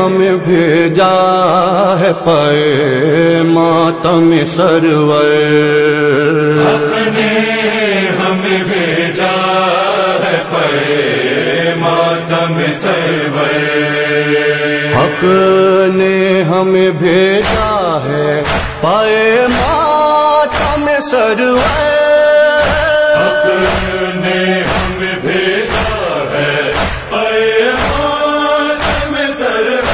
हमें भेजा है पाए मातम सरवर। हक ने हमें भेजा है पाए मातम सरवर। हक ने हमें भेजा है पाए मातम सरवर। हक ने हमें भेजा है पाए मातम सरवर।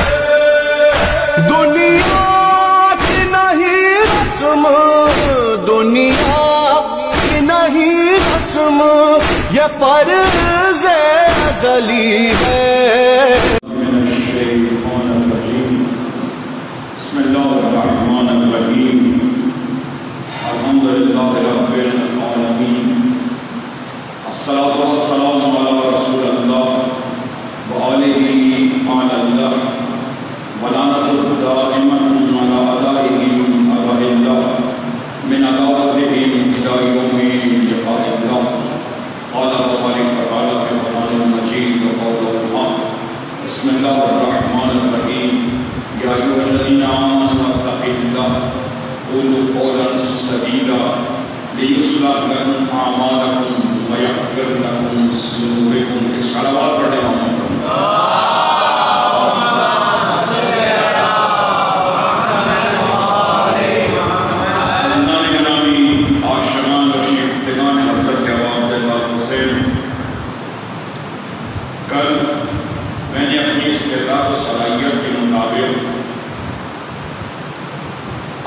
दुनिया की नहीं रस्म, दुनिया की नहीं रस्म, ये फर्ज़ अज़ली है। अस्सलातु वस्सलामु अला रसूलिल्लाह व आलिहि अल्लाह व लानतु दाइमतुन अला अदाइहिम अदाइल्लाह मिन अदावतिहिम इला यौमि लिक़ाइल्लाह। क़ाल तबारक व तआला फ़ी क़ुरआनिल मजीद व क़ौलुहुल हक़। बिस्मिल्लाहिर रहमानिर रहीम। या अय्युहल्लज़ीना आमनू इत्तक़िल्लाह क़ूलू क़ौलन सदीदा लियुस्लिह लकुम अअमालकुम व यग़फिर लकुम ज़ुनूबकुम। एक सलावत पढ़े कल मैंने अपनी इस्तेदाद और सलाहियत के मुताबिक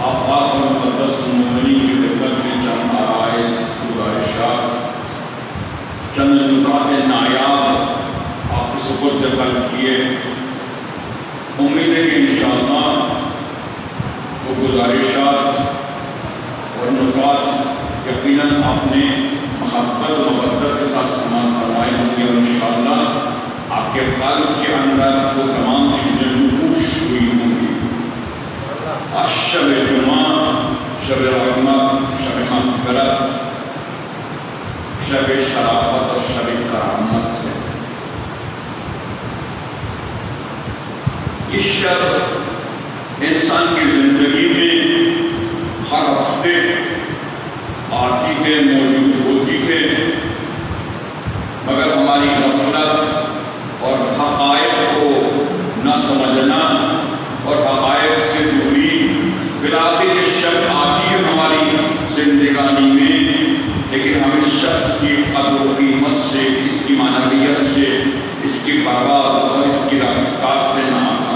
आप और मुक़द्दस मोमिनीन की खिदमत में चंद आराइज़, गुज़ारिशात, चंद नुकात नायाब आपके सुपुर्द कल्ब किए। उम्मीद है कि इंशाअल्लाह वो गुज़ारिशात और नुकात यकीनन आपने महब्बत और मवद्दत के साथ समाअत फरमाए होंगे और इंशाअल्लाह आपके क़ल्ब के अंदर वो तमाम चीज़ें नूश हुई होंगी। आज शब जुमा, शब रहमत, शब मग़फ़िरत, शब शराफत और शब करामत है। इस शब इंसान की ज़िंदगी में हर हफ्ते आती है, मौजूद होती है, मगर हमारी गफ़लत और हक़ाइक़ को न समझना और हक़ाइक़ से दूरी, बिलाखिर ये शब आती है हमारी ज़िंदगानी में, लेकिन हम इस शख्स की क़द्र व कीमत से, इसकी मानवियत से, इसकी परवाज़ और इसकी रफ़्तार से ना आता।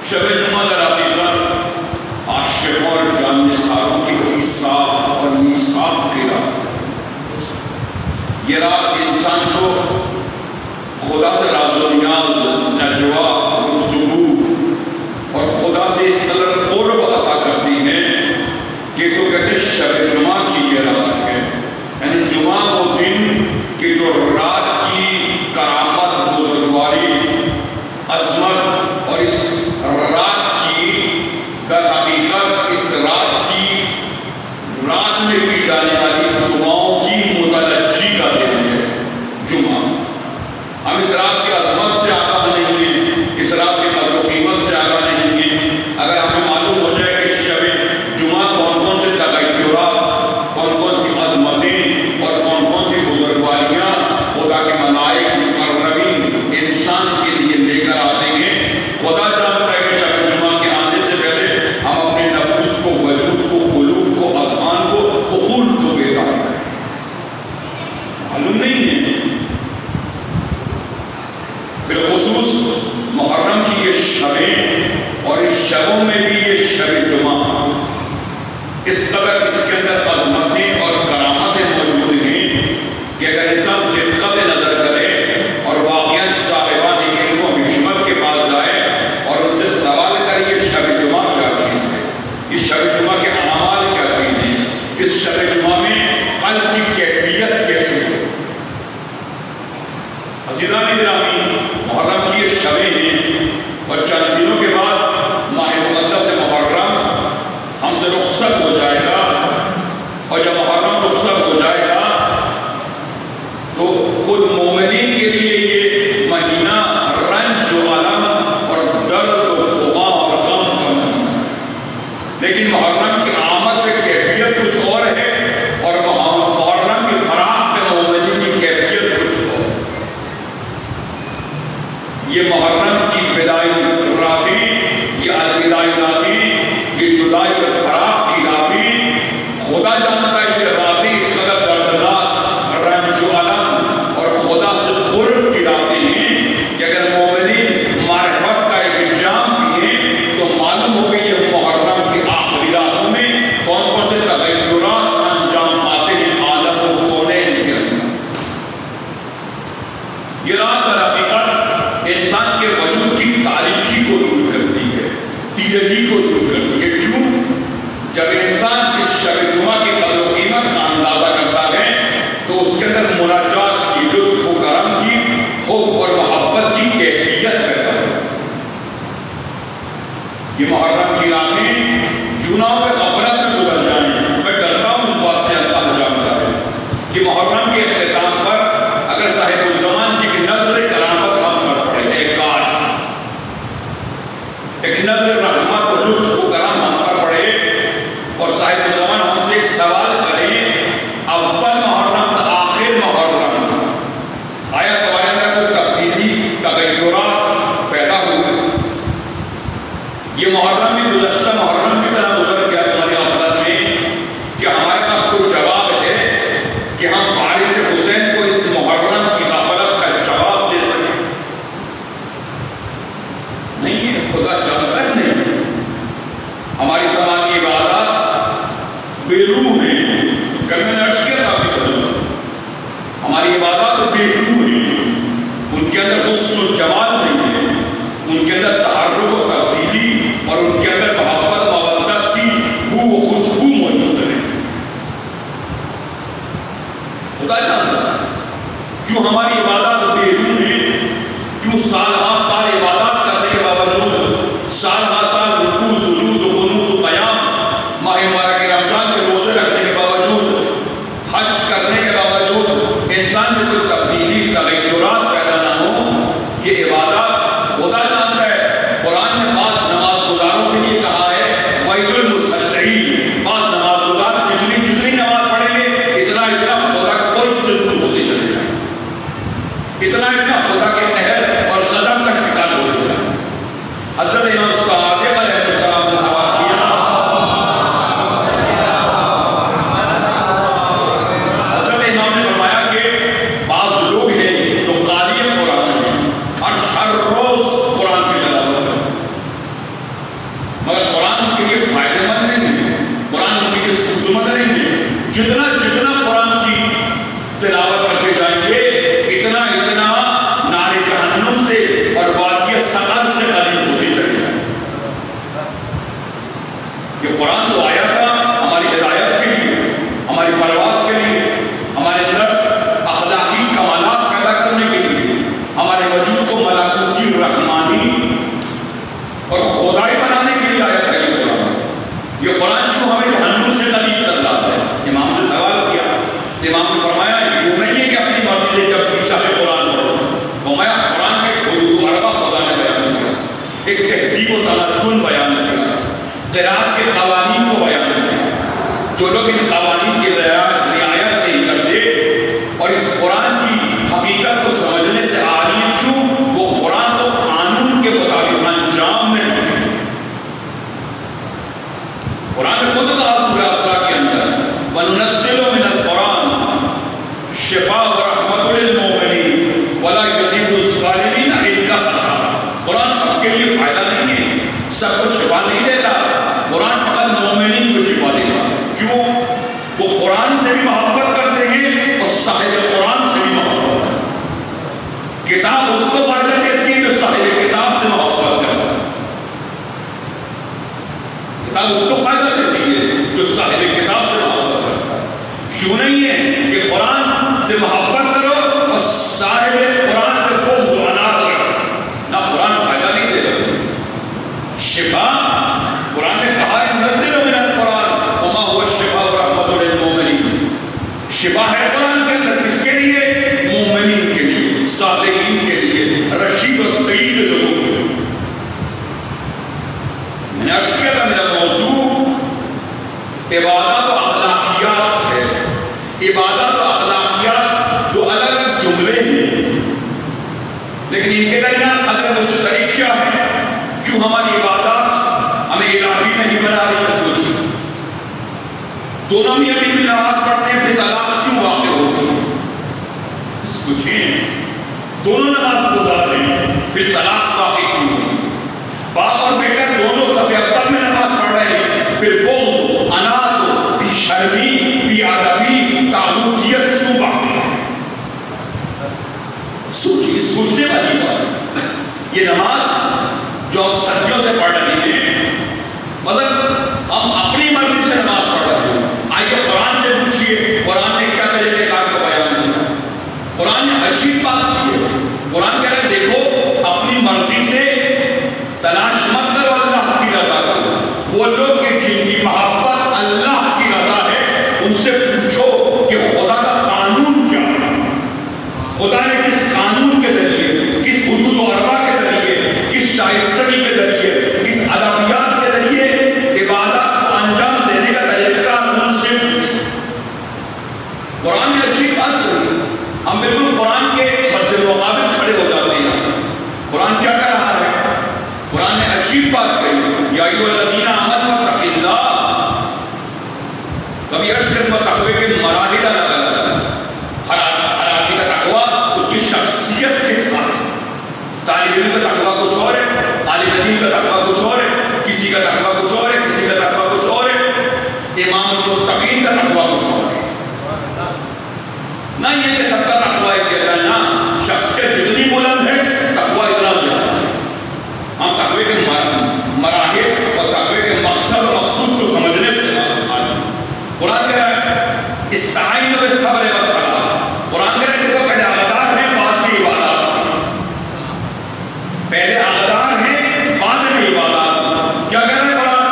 शब जुमा दरअक़ीक़त आशिक़ों और जानिसारों की ईसाफ़ और मीसाफ़ की रात है। ये रात इंसान को खुदा से राज़ो नियाज़, नजवा, गुफ्तगू और खुदा से इस कदर क़ुर्ब अता करती है कि इसको कहते हैं शब जुमा की ये रात है। यानी जुमा वो दिन कि जो रात की करामत, बुजुर्गवारी, अज़मत और इस रात की दरहकीकत, इस रात की रात में की जाने वाली दुआओं की मुतलज्जी का दिन है जुमा। हम इस रात की अज़मत से आगाह नहीं हैं, इस रात की क़द्र व कीमत से आगाह नहीं हैं। अगर हमें मालूम हो जाए कि शब जुमा कौन कौन से तग़य्युरात, कौन कौन सी अज़मतें और कौन कौन सी बुजुर्गवारियाँ खुदा के मलाइक मुक़र्रबीन इंसान के लिए लेकर आते हैं, खुदा जानता है कि शब जुमा के आने से पहले हम अपने नफ्स को, वजूद को, क़ुलूब को, अज़हान को, उक़ूल को बेदार करें। मालूम नहीं है। बिलख़ुसूस मुहर्रम की ये शबें और इस शबों में भी ये शब जुमा इस कदर इसके अंदर अज़मतें और करामतें मौजूद हैं कि अगर इंसान दिक्कत नज़र करे और वाक़ियत साहिबान इल्म व हिकमत के पास जाए और उनसे सवाल करे ये शब जुमा क्या चीज़ है, इस शब जुमा के अमाल क्या चीज़ है, इस शब जुमा में क़ल्ब की कैफियत कैसी है। अज़ीज़ान गिरामी, मुहर्रम की ये शबें हैं और चंद दिनों के बाद माह मुक़द्दस मुहर्रम हमसे रुख़्सत हो जाएगा ये मुहर्रम की विदाई राती, ये अलविदाई राती, ये जुदाई और फराख की राती, खुदा जानता है ये राती इस कदर दर्दनाक, रंजो अलम और खुदा से कुर्ब की राती हैं कि अगर मोमिनीन मारिफत का एक इल्जाम किए तो मालूम हो गई ये मुहर्रम की आखिरी रातों में कौन कौन से तगय्युरात अंजाम पाते हैं आलम और कौनैन के अंदर। ये रात बहकीकत इंसान के वजूद की तारीकी को दूर करती है, तीरगी को दूर करती है। क्यों? जब इंसान इस शब जुमा की कदर कीमत का अंदाजा करता है तो उसके अंदर मुनाजात की, लुत्फ करम की, खुब और मोहब्बत की कैफियत पैदा है। ये मुहर्रम की रातें यूनाओं में गफलत में गुजर जाएं, मैं डरता हूँ उस बात से, अल्लाह जानता है कि मुहर्रम के इख्तिताम पर अगर साहिब-उज़्ज़मान जी की नज़र करामत हम कर पड़े, एक नज़र रहमत और लुत्फ को करम हम कर पड़े और साहिब-उज़्ज़मान हमसे एक सवाल करें, अव्वल मुहर्रम तो आखिर मुहर्रम आया तुम्हारे अंदर कोई तब्दीली, तगय्युरात पैदा हुए? ये मुहर्रम भी गुज़श्ता मुहर्रम की तरह गुजर गया तुम्हारी आखिरत में कि हमारे पास कोई जवाब है कि हम वारिस हुसैन को इस मुहर्रम की गफलत का जवाब दे सकें? नहीं है, खुदा जानता है नहीं। हमारी तमाम इबादत बेरूह है, कल मैंने अर्ज़ किया था आपकी खिदमत, हमारी इबादत बेरूह है, उनके अंदर हुस्न और जमाल नहीं है, उनके अंदर तहर्रुक और तब्दीली और उनके अंदर मोहब्बत मवद्दत की बू व खुशबू मौजूद है। खुदा जानता है क्यों हमारी इबादत बेरूह है, क्यों साल हाँ साल इबादत करने के बावजूद, साल हाँ साल रुकू, सुजूद, कुनूत, क़याम, माह मुबारक रमज़ान के रोज़े रखने के बावजूद, हज करने के बावजूद इंसान में कोई तब्दीली, तगय्युरात पैदा ना हो। ये इबादत खुदा जानता है। कुरान में बाज़ नमाज गुजारों के लिए कहा है वैलुल मुसल्लीन, बाज़ नमाज गुजार जितनी जितनी नमाज पढ़ेंगे इतना इतना खुदा का कुर्ब से दूर होते चले जाएं, इतना इतना खुदा के कहर और गज़ब का शिकार होते जाएं। हज़रत इमाम सादिक़ अलैहिस्सलाम से सवाल किया, हज़रत इमाम ने फरमाया कि बाज़ लोग हैं जो क़ारी कुरान हैं और हर रोज़ कुरान की तिलावत करते हैं, मगर कुरान उनके लिए फ़ायदेमंद नहीं है, कुरान उनके लिए सूदमंद नहीं है। जितना जितना कुरान की तिलावत करते जाएंगे इतना इतना नारे जहन्नुम से और वाक़िया सक़र से करीब होते चले जाएंगे। ये कुरान तो आया था हमारी हिदायत के लिए, हमारी परवास के लिए, हमारे अंदर अखलाकी कमालात पैदा करने के लिए, हमारे वजूद को मलाकुती, रहमानी और खुदाई बनाने के लिए आया था ये कुरान। ये कुरान जो हमें जहन्नुम से करीब कर रहा है। इमाम से सवाल किया, इमाम ने फरमाया यूं नहीं है कि अपनी मर्जी से जब भी चाहे कुरान पढ़ो। फरमाया कुरान के हुदूद अरबा खुदा ने बयान किया, एक तहज़ीब व तमद्दुन बयान किया, क़िराअत के क़वानीन को बयान किया। जो लोग इन क़वानीन की रियायत नहीं करते और इस कुरान की हकीकत को समझने से आरी हैं, क्यों? वो कुरान को कानून के मुताबिक अंजाम नहीं देते। कुरान ने खुद कहा सूरह इसरा के अंदर वनुनज़्ज़िलु मिनल कुरान शिफ़ा व रहमतुल लिल मोमिनीन वला यज़ीदु ज़ालिमीन इल्ला ख़सारा। कुरान सबके लिए फायदा नहीं है, सबको शिफा नहीं देता। कुरान फकत मोमिनीन को शिफा देता। क्यों? वो कुरान से भी मोहब्बत करते हैं और साहिब कुरान से भी मोहब्बत करते हैं। किताब उसको फायदा देती है जो साहिब किताब से मोहब्बत करता है, किताब उसको फायदा देती है जो साहिब किताब से मोहब्बत करता है। क्यों नहीं है कि कुरान से मोहब्बत करो और साहिब कुरान से बुग़्ज़ व अनाद करो, ना कुरान फायदा नहीं देगा। शिफा कुरान ने कहा है मुनज़्ज़िलु मिनल कुरान व मा हुवा शिफ़ा व रहमतुल लिल मोमिनीन। शिफा है कुरान के अंदर किसके लिए? मोमिनीन के लिए, सालिहीन के लिए, रशीद और सईद लोगों के लिए। मैंने अर्ज़ किया था मेरा मौज़ू इबादत और अखलाकियात है। इबादत और अखलाकियात दो अलग अलग जुमले हैं, लेकिन इनके दरमियान क्या है? क्यों हमारी इबादत हमें इलाही नहीं बना रही है? सोचिए, दोनों मियां बीवी नमाज पढ़ते हैं, फिर तलाक क्यों वाक़ होती है? सोचिए, दोनों नमाज गुजार रहे हैं, फिर तलाक वाक़ क्यों होती है? बाप और बेटा दोनों सफ़े अव्वल में नमाज पढ़ रहे हैं, फिर बोझ, अनाद, बेशर्मी, बेअदबी, तागूतियत क्यों बाकी है? सोचिए, सोचने वाली बात है। ये नमाज जो हम सदियों से पढ़ रहे हैं, मतलब हम अपनी मर्जी से नमाज पढ़ रहे हैं। आइए कुरान से पूछिए, कुरान ने क्या तरीक़ेकार को बयान किया? कुरान ने अजीब बात की है। कुरान कह रहे हैं, देखो अपनी मर्जी से तलाश मत करो, अल्लाह की रजा करो। वो लोग जिनकी मोहब्बत अल्लाह की रजा है, उनसे पूछो कि खुदा का कानून क्या है? खुदा ने किस कानून के जरिए, किस हुदूद व अरबा के जरिए, किस शाइस्तगी के जरिए, किस अदबियात के जरिए इबादत को अंजाम देने का तरीका उनसे पूछो। कुरान ने अच्छी बात कही, हम बिल्कुल कुरान के मद्देमुकाबिल खड़े हो जाते हैं। कुरान क्या कह रहा है? कुरान ने अच्छी बात कही, या अय्युहल्लज़ीना आमनू वत्तक़िल्लाह। कभी अर्ज़ करना तक़वे के मराहिल अलग-अलग, हर आदमी का तक़वा उसकी शख्सियत के साथ। तालिब इल्म का तक़वा कुछ और है, आलिम दीन का तक़वा कुछ और है, किसी का तक़वा कुछ और है, किसी का तक़वा कुछ और है, इमामुल मुत्तक़ीन का तक़वा कुछ और है। ना ये कि सबका तक़वा एक जैसा है, ना शख्सियत जितनी बुलंद है तक़वा इतना ज़्यादा है। हम तक़वे के मराहिल और तक़वे के मकसद और मक़सूद को समझने से आज कुरान कह रहा है इस्ताईनु बिस्सब्र वस्सलाह। कुरान कह रहा है, देखो पहले अक़दार है, बाद में इबादत है। पहले अक़दार है, बाद में इबादत। क्या कह रहा है कुरान?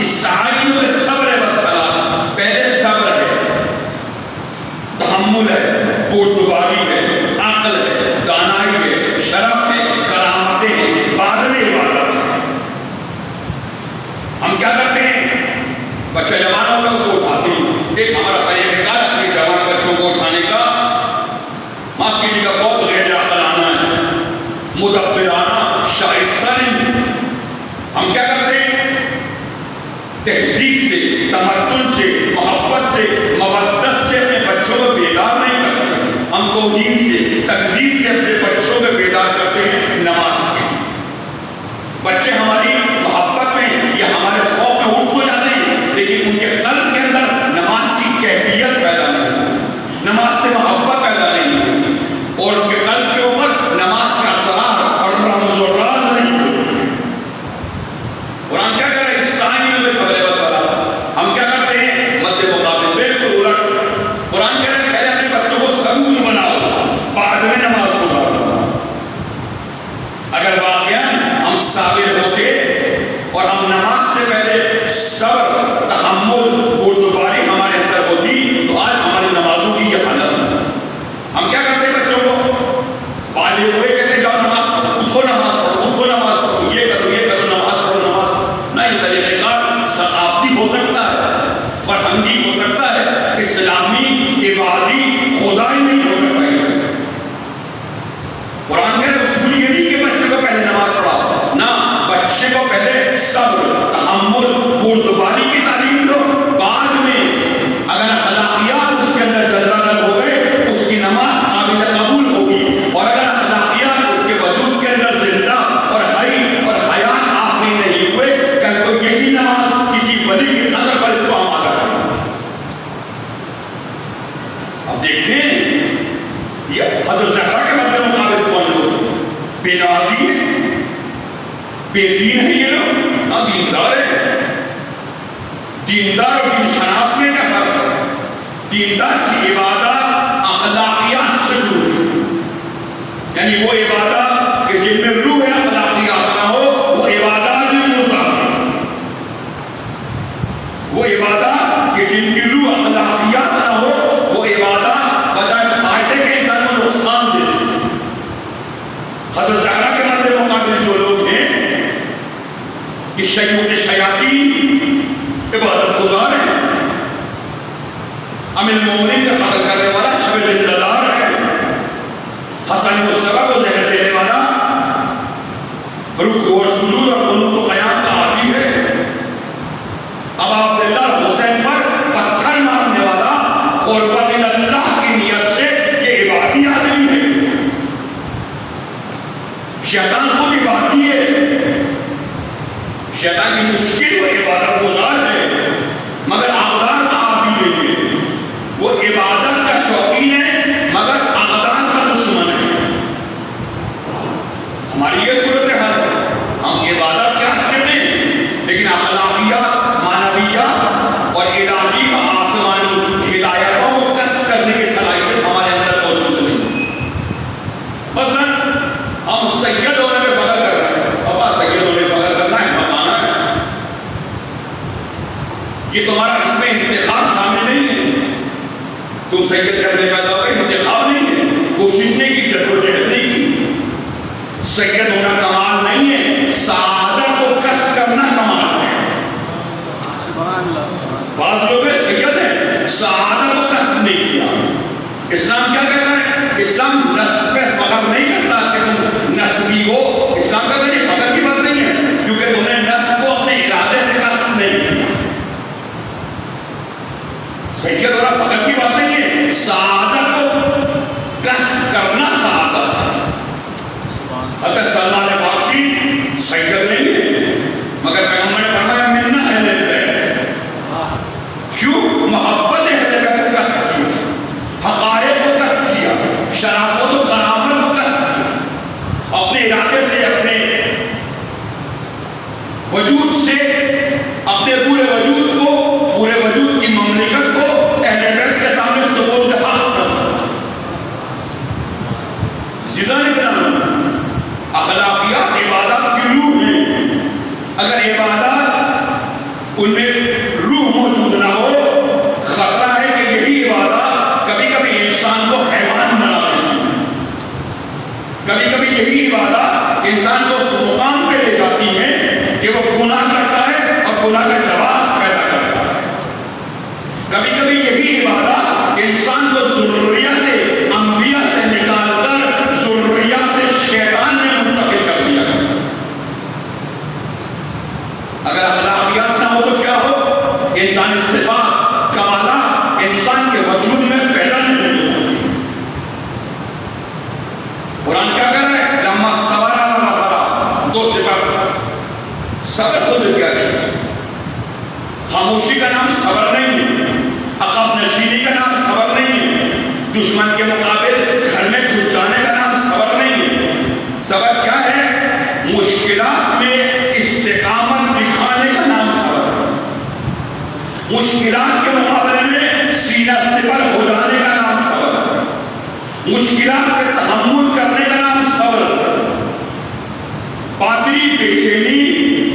इस्ताईनु बिस्सब्र वस्सलाह। पहले सब्र है, तहम्मुल है, पुरतगाली है, अक्ल है, दानाई है, शरफ है, करामतें हैं, बाद में इबादत है। हम क्या करते हैं? बच्चा जवान होगा उसको उठाते हैं। एक हमारा तरीक़ाकार अपने जवान बच्चों को उठाने का, माफ कीजिएगा, बहुत गैर अक़लाना है, मुदब्बिराना, शाइस्ता नहीं। हम क्या करते हैं? तहज़ीब से, तमद्दुन से, मोहब्बत से, मवद्दत से अपने बच्चों को बेदार नहीं करते। हम तौहीन से, तकज़ीब से अपने बच्चों को बेदार करते हैं नमाज से। बच्चे हमारी मोहब्बत में या हमारे खौफ में उठ हो जाते हैं, लेकिन उनके क़ल्ब के अंदर नमाज की कैफियत पैदा नहीं होती, नमाज से मोहब्बत पैदा नहीं होती, और उनके क़ल्ब के ऊपर नमाज का असरार और रमज़ और राज नहीं होती। कुरान क्या कह रहा है? इस्ताईनु बिस्सब्र वस्सलाह। हम क्या करते हैं? मद्देमुकाबिल बिल्कुल उलट। कुरान कह रहा है, पहले अपने बच्चों को सबूर बनाओ, बाद में नमाज गुजारो। अगर वाक़यान हम साबिर होते और हम नमाज से पहले सब्र, तहम्मुल, बुर्दबारी हमारे अंदर होती, तो आज हमारी नमाजों की यह हालत है। हम क्या करते हैं? बच्चों को बाले हुए कहते जाओ नमाज पढ़ो, उठो नमाज पढ़ो, उठो नमाज पढ़ो, ये करो नमाज पढ़ो, नमाज। ना ये तरीक़ेकार सक़ाफ़ती हो सकता है, फरहंगी हो सकता है, इस्लामी, इबादी, खुदाई नहीं हो सकता है। कुरान कह रहा है उसूल ये नहीं कि बच्चे को पहले नमाज पढ़ाओ, ना, बच्चे को पहले सब्र, तहम्मुल, बुर्दबारी की तालीम दो, बाद में अगर अखलाकियात उसके अंदर जल्द हो गए, उसकी नमाज काबिल कबूल होगी। और अगर अखलाकियात उसके वजूद के अंदर जिंदा और हई और हयात आखिरी नहीं हुए, कल को यही नमाज किसी वली की नजर पर इसको आमादा करेगी। अब देखते हैं ये हज़रत ज़हरा के मद्दे मुकाबिल कौन लोग हैं? बेनाज़ी है, बेदीन है ये लोग, ना दीनदार है। दीनदार और दीन शनास में क्या फर्क है? दीनदार की इबादत अखलाकियात से जुड़ी है, यानी वो इबादत कि जिनमें रूह है, अखलाकियात ना हो, वो इबादत नहीं होता। वो इबादत कि जिनकी रूह अखलाकियात ना हो, वो इबादत बजाय फायदे के इंसान को नुकसान देती है। हज़रत ज़हरा के मद्दे मुकाबिल जो लोग हैं, ये शयातीन इबादत गुजार है, अमीर मोमिनीन का कत्ल करने वाला छबे जिंदादार है, हसन मुश्तबा को जहर देने वाला, शैतान खुद इबादती है, शैतान की मुश्किल वो इबादत गुजार है, मगर अक़दार का आदी नहीं है। वो इबादत का शौकीन है मगर अक़दार का दुश्मन है। हमारी ये सूरत हाल है, हम इबादत क्या करते हैं लेकिन अखलाकियात, मानवियात और इलाही व आसमानी हिदायतों को कस करने की सलाहियत हमारे अंदर मौजूद नहीं। मसलन हम सैयद होने में फख्र कर रहे हैं, पापा सैयद होने में फख्र करना है, बताना है, ये तुम्हारा इसमें इंतखाब शामिल नहीं है। तुम सैयद करने पैदा हो गए, इंतखाब नहीं है, कोशिशने की जद्दोजहद नहीं की। सैयद होना कमाल नहीं है, सआदत को कस करना कमाल है। बाज़ लोग सैयद हैं, सआदत को कस नहीं किया। इस्लाम क्या कहता है? इस्लाम नस्ब पे फख्र नहीं करता कि तुम नस्बी हो। इस्लाम कहता है फख्र की बात नहीं है, क्योंकि तुमने नस्ब को अपने इरादे से कष्ट नहीं किया। सैयद होना फख्र की बात नहीं है, सआदत को कस करना सआदत है। हज़रत सलमान फारसी सैयद नहीं है, मगर पैगंबर ने फरमाया मिन्ना अहले बैत। क्यों? मोहब्बत अहले बैत को कस किया, हक़ाइक़ को कस किया, शराफ़त और करामत को कस किया। अपने इरादे से, अपने वजूद से, अपने पूरे वजूद को, पूरे वजूद की ममलिकत को अहले बैत के सामने सुपुर्द हक़ कर दिया। जीज़ान किराम, अखलाकियात इबादत की रूह है। अगर इबादत उनमें रूह मौजूद ना हो, खतरा है कि यही इबादत कभी कभी इंसान को हैवान बना देती है। कभी कभी यही इबादत इंसान को उस मुकाम पे ले जाती है कि वो गुनाह करता है और गुनाह का जवाब पैदा करता है। कभी कभी यही इबादत इंसान को ज़ुर्रियत अंबिया से निकालकर ज़ुर्रियत शैतान में मुंतकिल कर दिया। अगर अखलाकियात ना हो तो क्या हो? इंसान सिफ़ात, कमालात इंसान के वजूद में पैदा नहीं हो सकती। कुरान क्या कर रहा है? लम्मा सवरा वगैरह, दो सिफात। सबर खुद क्या चीज़? खामोशी का नाम सबर नहीं है, अक़ब नशीनी का नाम सबर नहीं है, दुश्मन के मुकाबिल घर में घुस जाने का नाम सबर नहीं है। सबर क्या है? मुश्किलात में इस्तिकामत दिखाने का नाम सबर है। मुश्किलात के मुकाबले में सीना सिपर हो जाने का नाम सबर है। मुश्किलात पे तहम्मुल करने का नाम सबर है। बातिनी बेचैनी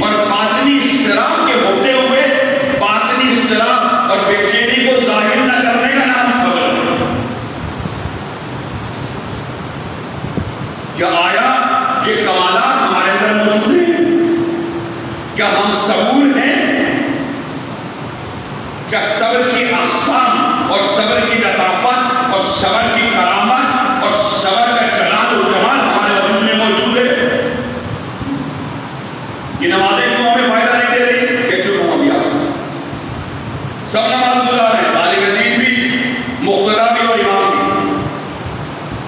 और बातिनी इस्तिराब के होते हुए बातिनी इस्तिराब और बेचैनी को जाहिर न करने का नाम सबर है। क्या आया ये कमालात हमारे अंदर मौजूद है? क्या हम सबूर हैं? क्या सब्र की अक़साम और सब्र की लताफ़त और सब्र की करामत और सब्र का जलाल और जमाल हमारे वजूद में मौजूद है? ये नमाजें क्यों हमें फायदा नहीं दे रही? कि चुप हो अभी आपसे सब नमाज गुजार है, तालिब दीन भी, मुक़्तदा भी और इमाम भी,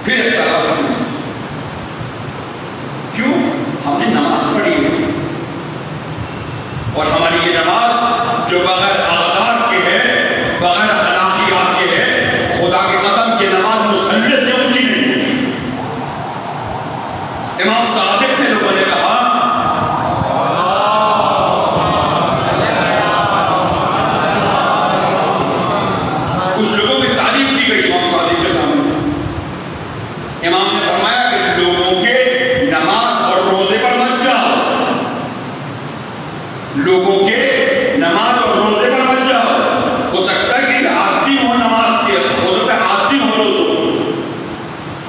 फिर इख्तिलाफ शुरू। क्यों? हमने नमाज पढ़ी है और हमारी ये नमाज जो बगैर आदार के है, बगैर अखलाकियात के है, खुदा की कसम ये नमाज मुसल्ले से ऊंची नहीं होती। इमाम सादिक से लोगों ने कहा कुछ लोगों की तारीफ की गई इमाम सादिक के सामने। इमाम ने फरमाया कि लोगों के नमाज और रोजे पर मत जाओ, लोगों के नमाज और रोजे पर मत जाओ। हो सकता है कि आदी हो नमाज के, हो सकता है आदी हो रोजों।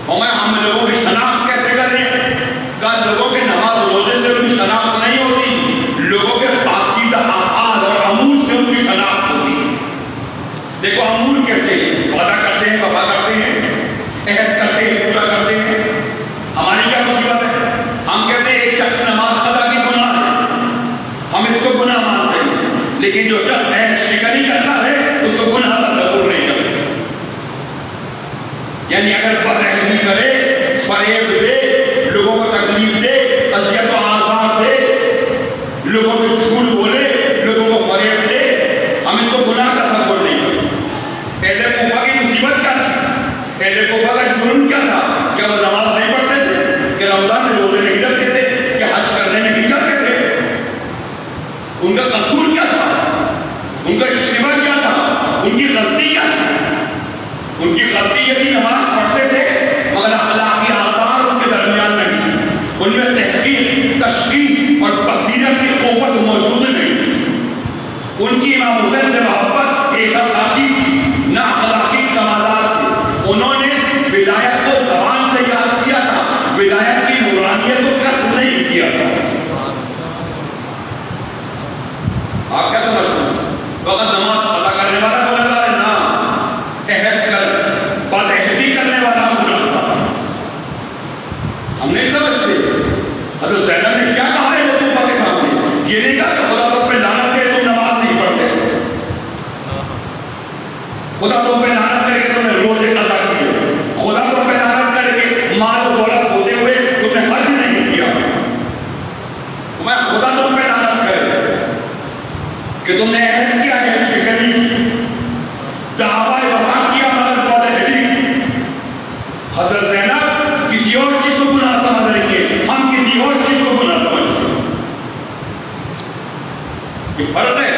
फरमाया हम लोगों की शनाख्त कैसे करें? कहा लोगों के नमाज रोजे से उनकी शनाख्त नहीं होती, लोगों के पाकीज़ा अफ़आल और अमूल से उनकी शनाख्त होती है। देखो अमूल कैसे वादा करते हैं, वफा करते हैं, अहद करते हैं, पूरा करते हैं। हमारी क्या मुसीबत है? हम कहते हैं एक शख्स नमाज अदा की गुनाह है, हम इसको गुनाह मानते हैं, लेकिन जो शख्स अहद शिकनी करता है उसको गुनाह तस्वुर नहीं करते। यानी अगर बदअहदी करे, फरेब दे, लोगों को तकलीफ दे, अज़ियत और आज़ार दे, लोगों को झूठ बोले, लोगों को फरेब दे, हम इसको गुनाह का तस्वुर नहीं करते। अहले कूफा की मुसीबत क्या थी? अहले कूफा का जुर्म क्या था? क्या वो नमाज नहीं पढ़ते थे? क्या रमजान में रोजे नहीं रखते थे? क्या हज करने नहीं जाते थे? उनका कसूर क्या था? उनका शिवा क्या था? उनकी गलती क्या थी? उनकी गलती ये थी नमाज पढ़ते थे मगर अखलाकी आदार उनके दरमियान नहीं थी, उनमें तहकीक, तशखीस और बसीरत की क़ुव्वत मौजूद नहीं थी। उनकी इमाम हुसैन से मोहब्बत एहसासाती थी, ना अखलाकी कमालात थे। उन्होंने विलायत को ज़बान से याद किया था, विलायत की नूरानियत को कसब नहीं किया था। आप क्या समझते हैं? वक़्त नमाज अदा करने वाला गुनहगार है ना, अहद कर बदअहदी करने वाला गुनहगार। हम नहीं समझते। हज़रत ज़ैनब ने क्या कहा है लतूफ़ा के सामने? ये नहीं कहा कि खुदा तुम पे लानत करे तुम नमाज नहीं पढ़ते थे, खुदा तुम पे लानत करके तुमने रोजे कज़ा किए, खुदा तुम पे लानत करके माल दौलत होते हुए तुमने हज नहीं किया, मैं खुदा तुम पे लानत करे कि तुमने अहद किया है, शिकनी दावा वफा किया मगर बदअहदी की। हज़रत ज़ैनब किसी और चीज को गुनाह समझ रही है, हम किसी और चीज को गुनाह समझते हैं। ये फर्क है।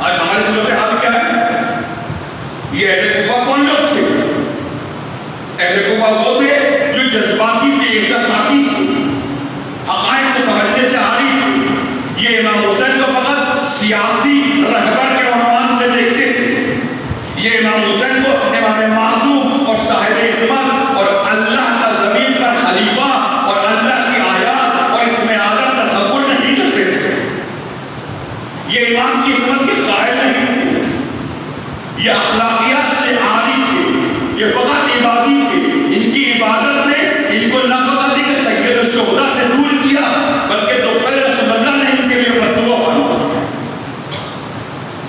आज हमारे सूरत हाल क्या है? ये अहले कूफा कौन लोग थे? अहले कूफा वो थे जो जज्बाती थे, एहसासाती थे, हक़ाइक़ को समझने से आ रही थी। ये इमाम हुसैन को फकत सियासी रहबर के उन्वान से देखते थे। ये इमाम हुसैन को इमाम मासूम और साहिब इस्मत और अल्लाह का ज़मीन पर खलीफा और अल्लाह की आयत और इसमें आला तसव्वुर नहीं करते थे। ये इमाम की इस्मत के कायल नहीं थे, ये अखलाकियात से आरी थे, ये फकत इबादी थे। इनकी इबादत ने इनको न फकत कि सैयद शुहदा से दूर किया बल्कि दुश्मन रसूलुल्लाह ने इनके लिए बद्दुआ मांगी।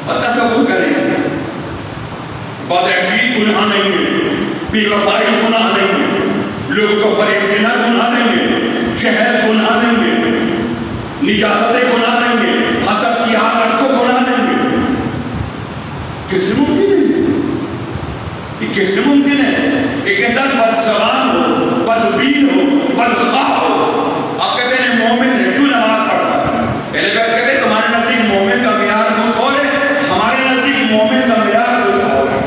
और तसव्वुर करें, बदअहदी गुनाह नहीं है, बेवफाई गुनाह नहीं है, लोगों को फरेब देना गुनाह नहीं है, शहर गुनाह नहीं है, निजासतें गुनाह नहीं है, हसद की आग रखो गुनाह नहीं है। कैसे मुमकिन है? ये कैसे मुमकिन है? एक इंसान बदज़बान हो, बदबीन हो, बदख्वाह हो, आप कहते हैं मोमिन है, क्यों नमाज पढ़ता? पहले कहते हैं तुम्हारे नजदीक मोमिन का मियार कुछ और है, हमारे नजदीक मोमिन का मियार कुछ और है।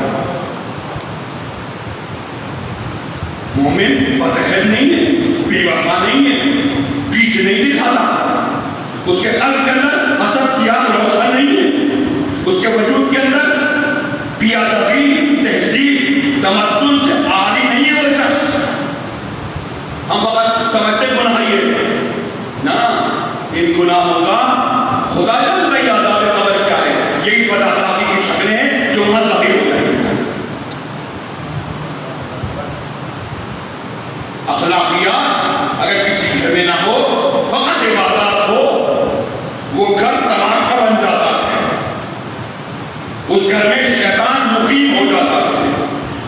मोमिन बदअहद नहीं है, बेवफा नहीं है, पीठ नहीं दिखाता, उसके कल्ब के अंदर हसद की आग रोशन नहीं है, उसके वजूद के अंदर बियादबी, तहजीब, तमद्दुन से आदी नहीं है वो शख्स। हम वक्त समझते गुनाह ये ना, इन गुनाहों का खुदा जानता ही आज़ाब कब्र क्या है। यही बदअखलाकी की शक्लें हैं जो वहां ज़ाहिर हो रही हैं। अखलाकियात अगर किसी घर में ना हो, फकत इबादत हो, वो घर तमाशा बन जाता है, उस घर में शैतान मुक़ीम हो जाता है,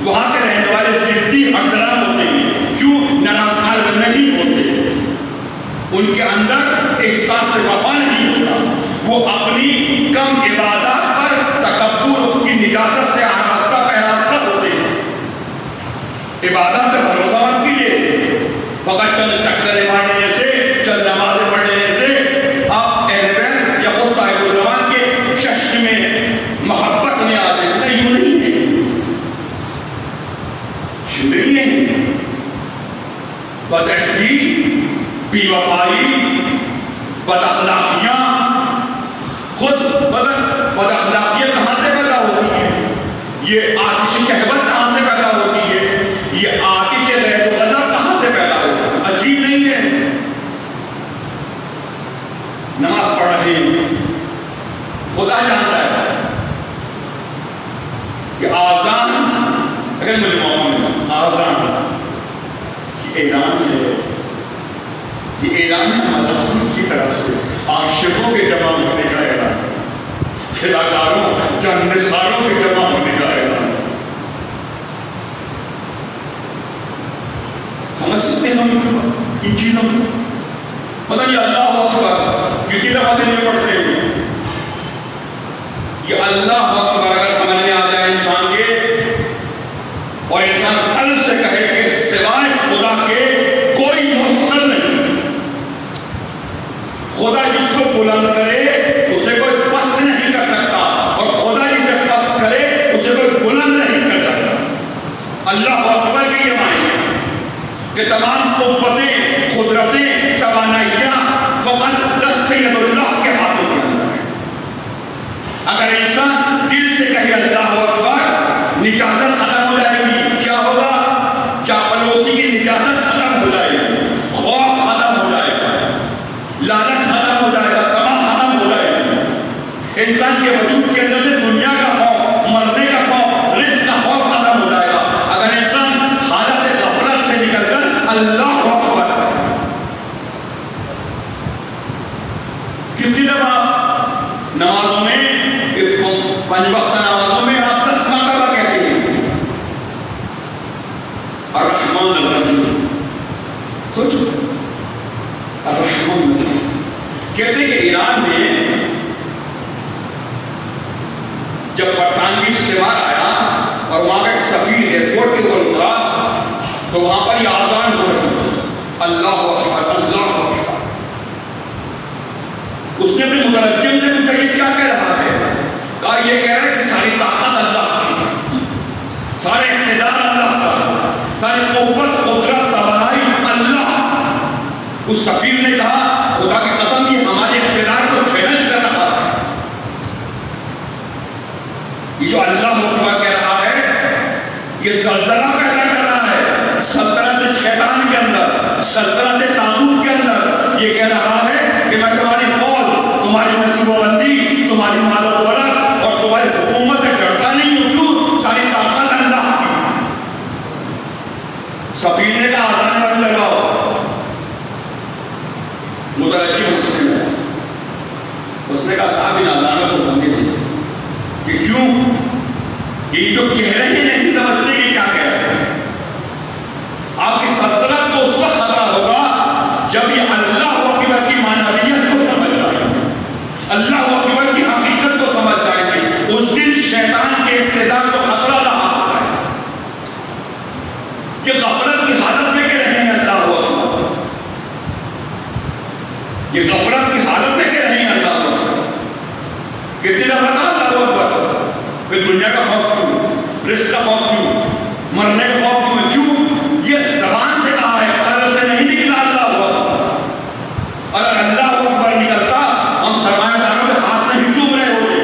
वहां के रहने वाले ज़िद्दी हक़दार होते हैं। क्यों? नरम क़ल्ब नहीं होते, उनके अंदर एहसास से वफा नहीं होता, वो अपनी कम इबादत पर तकब्बुर की निजासत से आरास्ता पैरास्ता होते हैं। इबादत पे भरोसा मत कीजिए, फकत चंद चक्कर मारने से, चंद नमाज़ें पढ़ने से आप अहले या खुद साहिब ज़मान के चश्म में मोहब्बत में आ जाए। नहीं, यूं नहीं है, यूं नहीं है। बदअहदी, बेवफाई, बदअखलाकियाँ, खुद बदअखलाकियाँ कहाँ से पैदा होती है? ये आतिश शहवत कहाँ से पैदा होती है? ये आतिश ग़ज़ब कहाँ से पैदा होती है? अजीब नहीं है? नमाज पढ़ रहे खुदा जानता है कि आज़ान, अगर मुझे मौका मिला, आज़ान ये ऐलान है, ये ऐलान है मलाइका की तरफ से आशिकों के जमा होने का ऐलान, फिदाकारों जाननिसारों के जमा होने का ऐलान। समझ सकते हैं हम? इन चीजों को मतलब ये अल्लाह अकबर कितनी दफा दिन में पढ़ते हैं। ये अल्लाह अकबर अगर समझ में आ जाए इंसान के और इंसान कल से कहे कि सिवाय खुदा के कोई मुर्सल नहीं, खुदा जिसको बुलंद करे उसे कोई पस्त नहीं कर सकता और खुदा जिसे पस्त करे उसे कोई बुलंद नहीं कर सकता। अल्लाह अकबर के ये मायने कि तमाम कुव्वतें, कुदरतें, तवानाइयां फकत दस्तयदुल्लाह के हाथों के अंदर है। अगर इंसान दिल से कहे अल्लाह अकबर, निजाजत खत्म हो जाएगी। क्या होगा? चापलूसी की निजाजत खत्म हो जाएगी, खौफ खत्म हो जाएगा, लालच खत्म हो जाएगा, तमाम खत्म हो जाएगा। इंसान के वजूद के अंदर से दुनिया का खौफ, मरने का खौफ, रिस्क का खौफ खत्म हो जाएगा। अगर इंसान हालत गफलत से निकलकर अल्लाह अकबर, कितनी दफा नमाजों में, पांच वक्त नमाजों में आप 10 मरतबा कहते हैं अर्रहमान अर्रहीम। सोचो अर्रहमान कहते हैं कि ईरान में जब बरतानवी इस्तेमाल आया और वहां का एक सफीर एयरपोर्ट के ऊपर उतरा तो वहां पर यह आजान हो रही थी, अल्लाह अकबर अल्लाह अकबर। उसने अपने मुतरज्जिम से पूछा ये क्या कह रहा है? कहा ये कह रहा है कि सारी ताकत अल्लाह की, सारे इख्तिदार अल्लाह का, सारी कुव्वत कुदरत तवानाई अल्लाह। उस सफीर ने कहा खुदा की कसम ये हमारे इख्तिदार को चैलेंज कर रहा है। ये जो अल्लाह अकबर कह रहा है ये ज़लज़ला पैदा कर रहा है सल्तनत शैतान के अंदर, सल्तनत तागूत के अंदर। ये कह रहा है कि मैं तुम्हारी फौज, तुम्हारी नसीबोबंदी, तुम्हारी मालो दौलत और तुम्हारी हुकूमत से डरता नहीं हूं। क्यों? सारी ताकत अल्लाह की। सफीर ने कहा आजान बंद लगाओ। मुतरज्जिम हंसने लगा। उसने कहा साहब इन आजानों को बंद दे। कि क्यों? कि ये जो कह रहे हैं नहीं समझते कि क्या कह रहे हैं। आपकी सल्तनत को उस वक्त खतरा होगा जब ये अल्लाह अकबर की मानवियत को समझ जाएंगे, अल्लाह अकबर की हकीकत को समझ जाएंगे। उस दिन शैतान के इक़्तिदार को खतरा रहा है कि गफलत की हालत में कह रहे हैं अल्लाह अकबर, ये गफलत की हालत में कह रहे हैं अल्लाह अकबर। कितनी दफा कहा अल्लाह अकबर? फिर दुनिया का खौफ क्यों? रिस्क का खौफ क्यों? मरने का खौफ क्यों? क्यों? ये जबान से कहा है, कल्ब से नहीं निकला अल्लाह अकबर। अगर अल्लाह अकबर निकलता हम सरमायादारों के हाथ नहीं चूम रहे होते,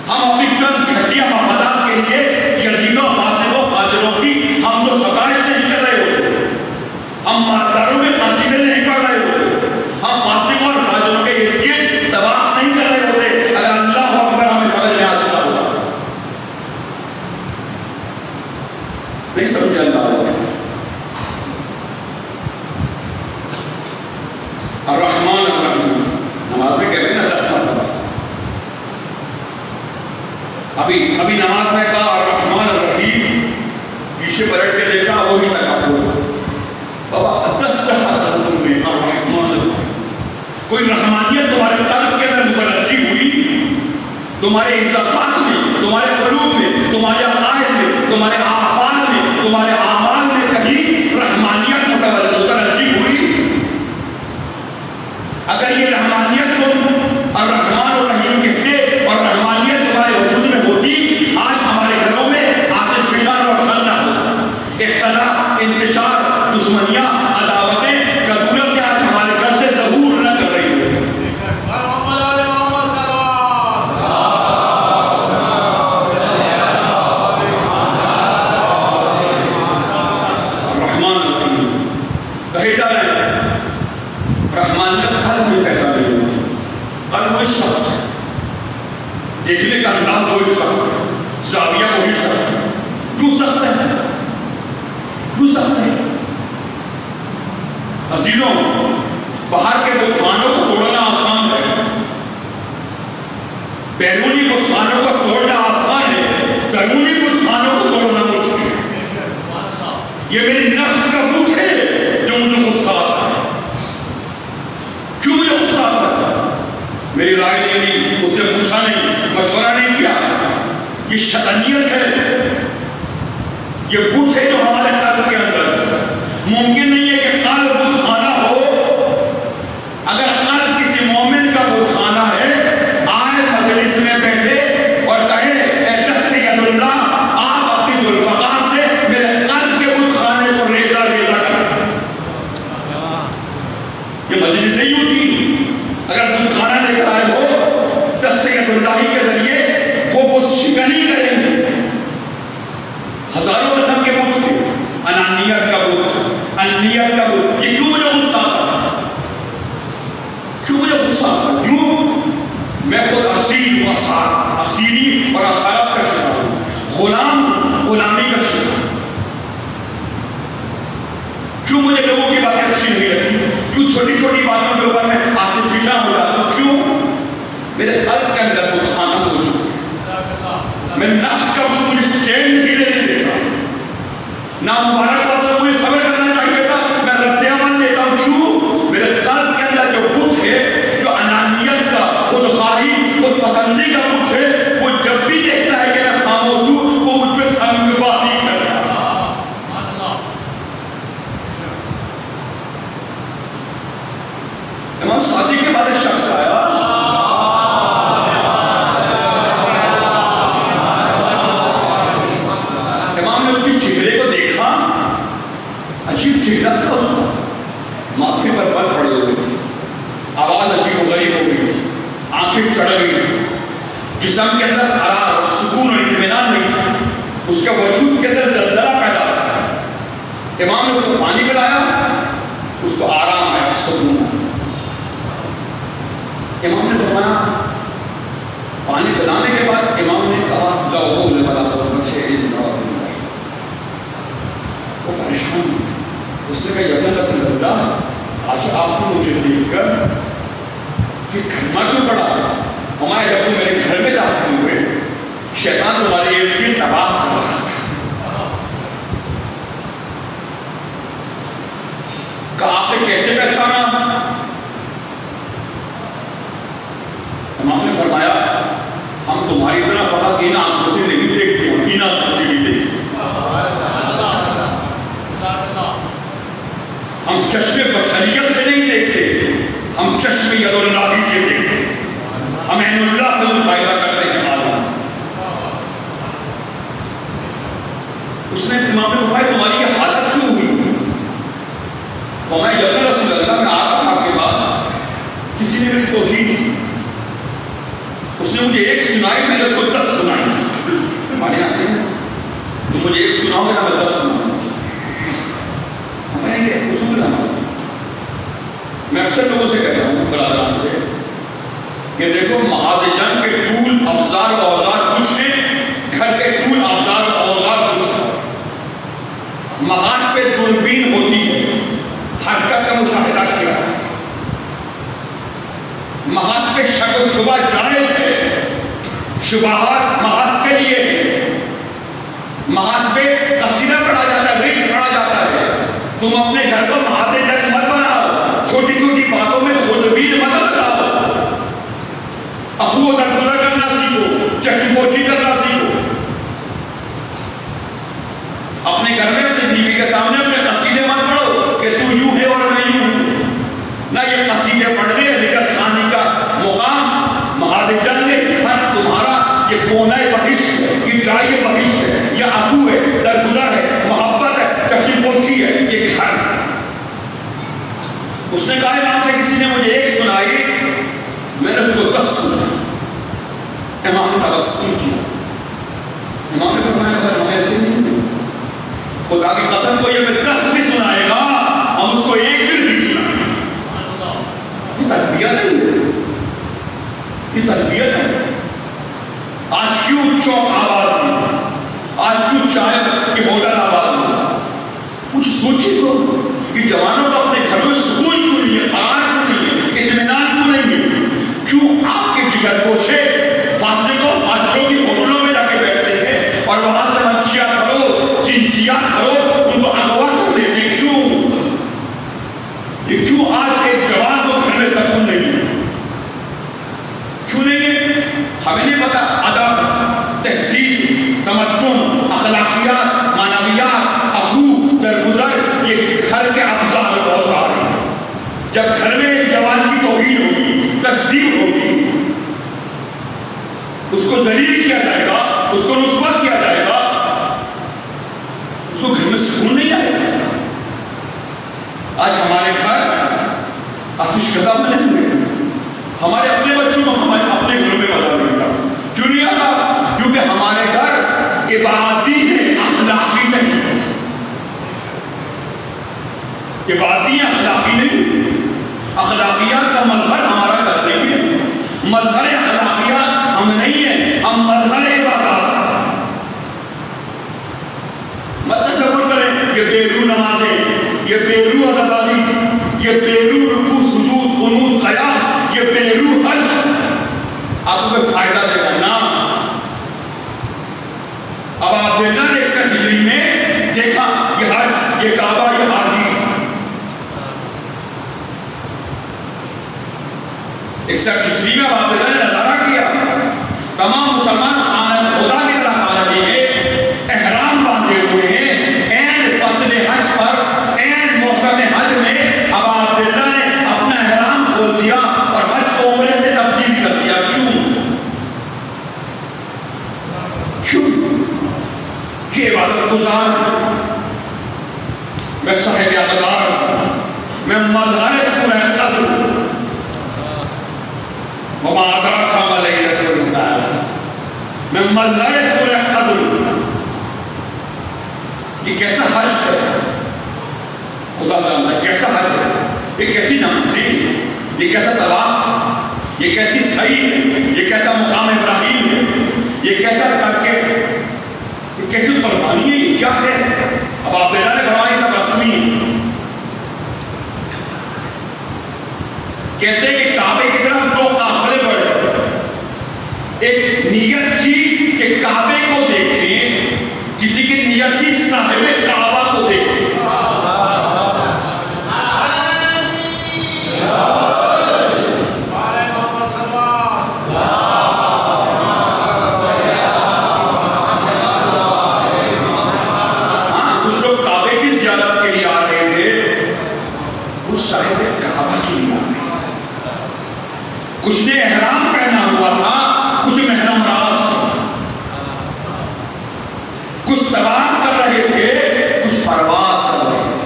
हम अपनी चंद घटिया मफादात के लिए यजीदों, फासिकों, फाजिरों की हम तो सताइश नहीं कर रहे होते, हम मालदारों में कसीदे नहीं पढ़ रहे होते, हम फासिकों और फाजिरों के इर्द-गिर्द तवाफ नहीं कर रहे होते। अगर अल्लाह अकबर हमें समझ में आता होगा। नहीं समझे अल्लाह अर्रहमान अर्रहीम। नमाज में कहते हैं ना 10 मरतबा। अभी नमाज में कहा अर्रहमान अर्रहीम, पीछे पलट के देखा वही तकब्बुर। बाबा 10 दफा कहा तुमने अर्रहमान अर्रहीम। कोई रहमानियत तुम्हारे कल्ब के अंदर मुतरज्जी हुई, तुम्हारे इज़ाफ़ात में, तुम्हारे क़ुलूब में, तुम्हारे अक़ाइद में, तुम्हारे आफ़ाल में, तुम्हारे आमाल में कहीं रहमानियत मुतरज्जी हुई? अगर ये रहमानियत तुम अर्रहमान और रहीम कहते और रहमानियत तुम्हारे वजूद में होती, आज हमारे घरों में आतिश फिशान और ठंड ना होता। इख्तिलाफ, इंतशार, दुश्मनियां, अदावतें, कदूरत आज हमारे घर से ज़हूर न कर रही होती। कहे जा रहे हैं रहमानियत कल्ब में पैदा नहीं होती। कल्ब वही सख्त है, देखने का अंदाज वही सख्त है, ज़ाविया वही सख्त है। क्यों सख्त है? क्यों सख्त है? अजीजों, बाहर के बुतखानों को तोड़ना आसान है, बैरूनी बुतखानों को तोड़ना आसान है, दरूनी बुतखानों को तोड़ना मुश्किल है। ये मेरी नफ्स का बुत है जो मुझे गुस्सा पूछा नहीं, मशवरा नहीं किया। ये शैतानियत है, ये बुत है जो हमारे कल्ब के अंदर। मुमकिन नहीं है कि कल्ब बुत खाना हो। अगर कल्ब किसी मोमिन का बुत खाना है, आए मजलिस में बैठे और कहे ए दस्ते यदुल्लाह, आप अपनी जुल्फ़कार से मेरे कल्ब के बुत खाने को रेजा रेजा कर। ये मजलिस नहीं होती। अगर बुत खाना लेकर आए हो, दस्ते यदुल्लाही के जरिए वो बुत शिकनी करेंगे। हजारों किस्म के बुत थे, अनानियत का बुत, अन्नियत का बुत। ये क्यों मुझे गुस्सा आता? क्यों मुझे गुस्सा आता? क्यों? मैं खुद असीर और असीरी और असारत का शिकार हूं, गुलाम, गुलामी का शिकार। क्यों मुझे लोगों की बातें अच्छी नहीं लगती? क्यों छोटी छोटी बातों के ऊपर मैं आतिशीला हो जाता हूं? क्यों? मेरे कल्ब के अंदर बुत खाना मौजूद है। मेरे नफ्स का बुत मुझे चैन नहीं लेने देता। ना मुबारक बात मुझे सब्र करना चाहिए था, मैं रद्द-ए-अमल लेता हूं। क्यों? मेरे कल्ब के अंदर जो बुत है, जो अनानियत का, खुदखाही, खुद पसंदी का बुत है, वो जब भी देखता है कि मैं खामोश हूं, वो मुझ पर संगबाही करता है। इमाम सादी के बाद एक शख्स आया, चेहरे को देखा, अजीब चेहरा था उसका, माथे पर बल पड़े हुए थे, आवाज अजीब गरीब हो गई थी, आंखें चढ़ गई थी, जिस्म के अंदर करार, सुकून और इत्मीनान नहीं था, उसके वजूद के अंदर जलजला पैदा था। इमाम ने उसको पानी पिलाया, उसको आराम आया, सुकून आया। इमाम ने फरमाया, पानी पिलाने के बाद इमाम ने कहा लौहो वाला वो परेशान हुए। उसने कहा या रसूलल्लाह, आज आपने मुझे देखकर ये घटना क्यों पड़ा? हमारे जब तुम मेरे घर में दाखिल हुए, शैतान तुम्हारे एक दिन तबाह कर रहा था। कहा आपने कैसे पहचाना? इमाम ने फरमाया हम तुम्हारी तरह फकत इन आंखों से नहीं देखते, हम इन आंखों से भी देखते। हम चश्मे बशरियत से नहीं देखते, हम चश्मे यदुल्लाही से देखते। हम ऐनुल्लाह से मुशाहिदा करते हैं आलम। उसने इमाम ने फरमाया तुम्हारी ये हालत क्यों हुई? फरमाया या रसूलल्लाह, मैं आ रहा था आपके पास, किसी ने मेरी तौहीन की, उसने मुझे एक सुनाई, मैंने उसको 10 सुनाई। हमारे यहाँ से तुम मुझे एक सुनाओगे ना, मैं 10 सुनाऊंगा। हमें ये उसूल है। मैं अक्सर लोगों से कहता हूँ, बरादरान से, कि देखो महाजन के टूल अवजार औजार कुछ है, घर के टूल अवजार औजार कुछ है। महाज पे दूरबीन होती है, हरकत का मुशाहिदा किया है। महाज पे शक व शुबा जायज है, शुबहात महाज के लिए है। महाज पे कसीदा पढ़ा जाता है, रिश्त पढ़ा जाता है। तुम अपने घर को महाजन मत बनाओ, छोटी छोटी बातों में खुदबीन मत लगाओ। अफू दरगुजर करना सीखो, चकीपोशी करना सीखो। अपने घर में अपनी बीवी के सामने अपने कसीदे मत पढ़ो कि तू यूं है और मैं यूं हूं। ना ये कसीदे पढ़ने रिकस खानी का मुकाम महाजन ने घर तुम्हारा ये कोना बहिश है, ये चाहिए बहिश है, ये अफू है, दरगुजर है, मोहब्बत है, चकीपोशी है, ये घर। उसने कहा इमाम से किसी ने मुझे एक सुनाई, मैंने उसको 10 सुनाई। इमाम ने तबस्सुम किया। इमाम ने फरमाया मगर हम ऐसे नहीं, खुदा की कसम को ये मैं 10 भी सुनाएगा, हम उसको एक भी नहीं सुनाएंगे। ये तरबियत नहीं है, ये तरबियत है। आज क्यों चौक आबाद हुई, आज क्यों चाय के होटल आबाद हुई? कुछ सोचिए तो, ये जवानों का अपने घर में सुकून क्यों नहीं है, आराम क्यों नहीं है, इत्मीनान क्यों नहीं है? क्यों आपके जिगर पोशे फासिकों फाजिलों की होटलों में जाके बैठते हैं और वहां से मंशिया करो, जिनसियात करो, उनको अगवा कर देते? क्यों? ये क्यों आज एक जवान को घर में सुकून नहीं है? क्यों नहीं है? हमें घर में जवान की तौहीन होगी, तकसीम होगी, उसको जलील किया जाएगा, उसको रुस्वा किया जाएगा, उसको घर में सुकून नहीं आएगा। आज हमारे घर आतिशकदा बने हुए, हमारे अपने बच्चों को हमारे अपने घरों में मजा नहीं आता। क्यों नहीं आता? क्योंकि हमारे घर इबादी है, अखलाकी नहीं। इबादी अखलाकी नहीं। अखलाकियात का मजहर हमारा घर नहीं है। मजहर अखलाकियात हम नहीं है, हम मजहर इबादत। मत तसव्वुर करें ये बेरू नमाजें, ये बेरू अज़ादारी, ये बेरू रुकू सुजूद कुनूत क़याम, ये बेरू हज आपको कोई फायदा देगा ना। अब आप देखना 61 हिजरी में देखा ये हज, ये काबा, ये हाजी। 61 हिजरी में आप देखा ने नजारा किया, तमाम मुसलमान खाना खुदा की तरफ आ रहे हैं, एहराम बांधे हुए हैं, ऐन फसले हज पर, ऐन मौसम हज में अब अब्दुल्ला ने अपना एहराम खोल दिया और हज को उम्रे से तब्दील कर दिया। क्यों? कि इबादत गुजार, मैं साहिब अक़दार, मैं मज़हर सूरह क़द्र, वमा अदराका मा लैलतुल क़द्र, मैं मज़हर सूरह क़द्र। ये कैसा हज है? खुदा जानता है कैसा हज है, ये कैसी नमाज़ी, ये कैसा तवाफ़, ये कैसी सही है, ये कैसा मुकाम इब्राहीम है, ये कैसा करके, ये कैसी कुर्बानी है, ये क्या है? अब आप बेटा ने फरमाया सब रस्मी है। कहते हैं कि काबे की तरफ 2 काफिले बढ़े। एक नियत थी कि काबे को देखें, किसी की नियत थी साहिबे काबा को देखें। कुछ ने एहराम पहना हुआ था, कुछ महरम रास, कुछ तवाफ कर रहे थे, कुछ परवास कर रहे थे।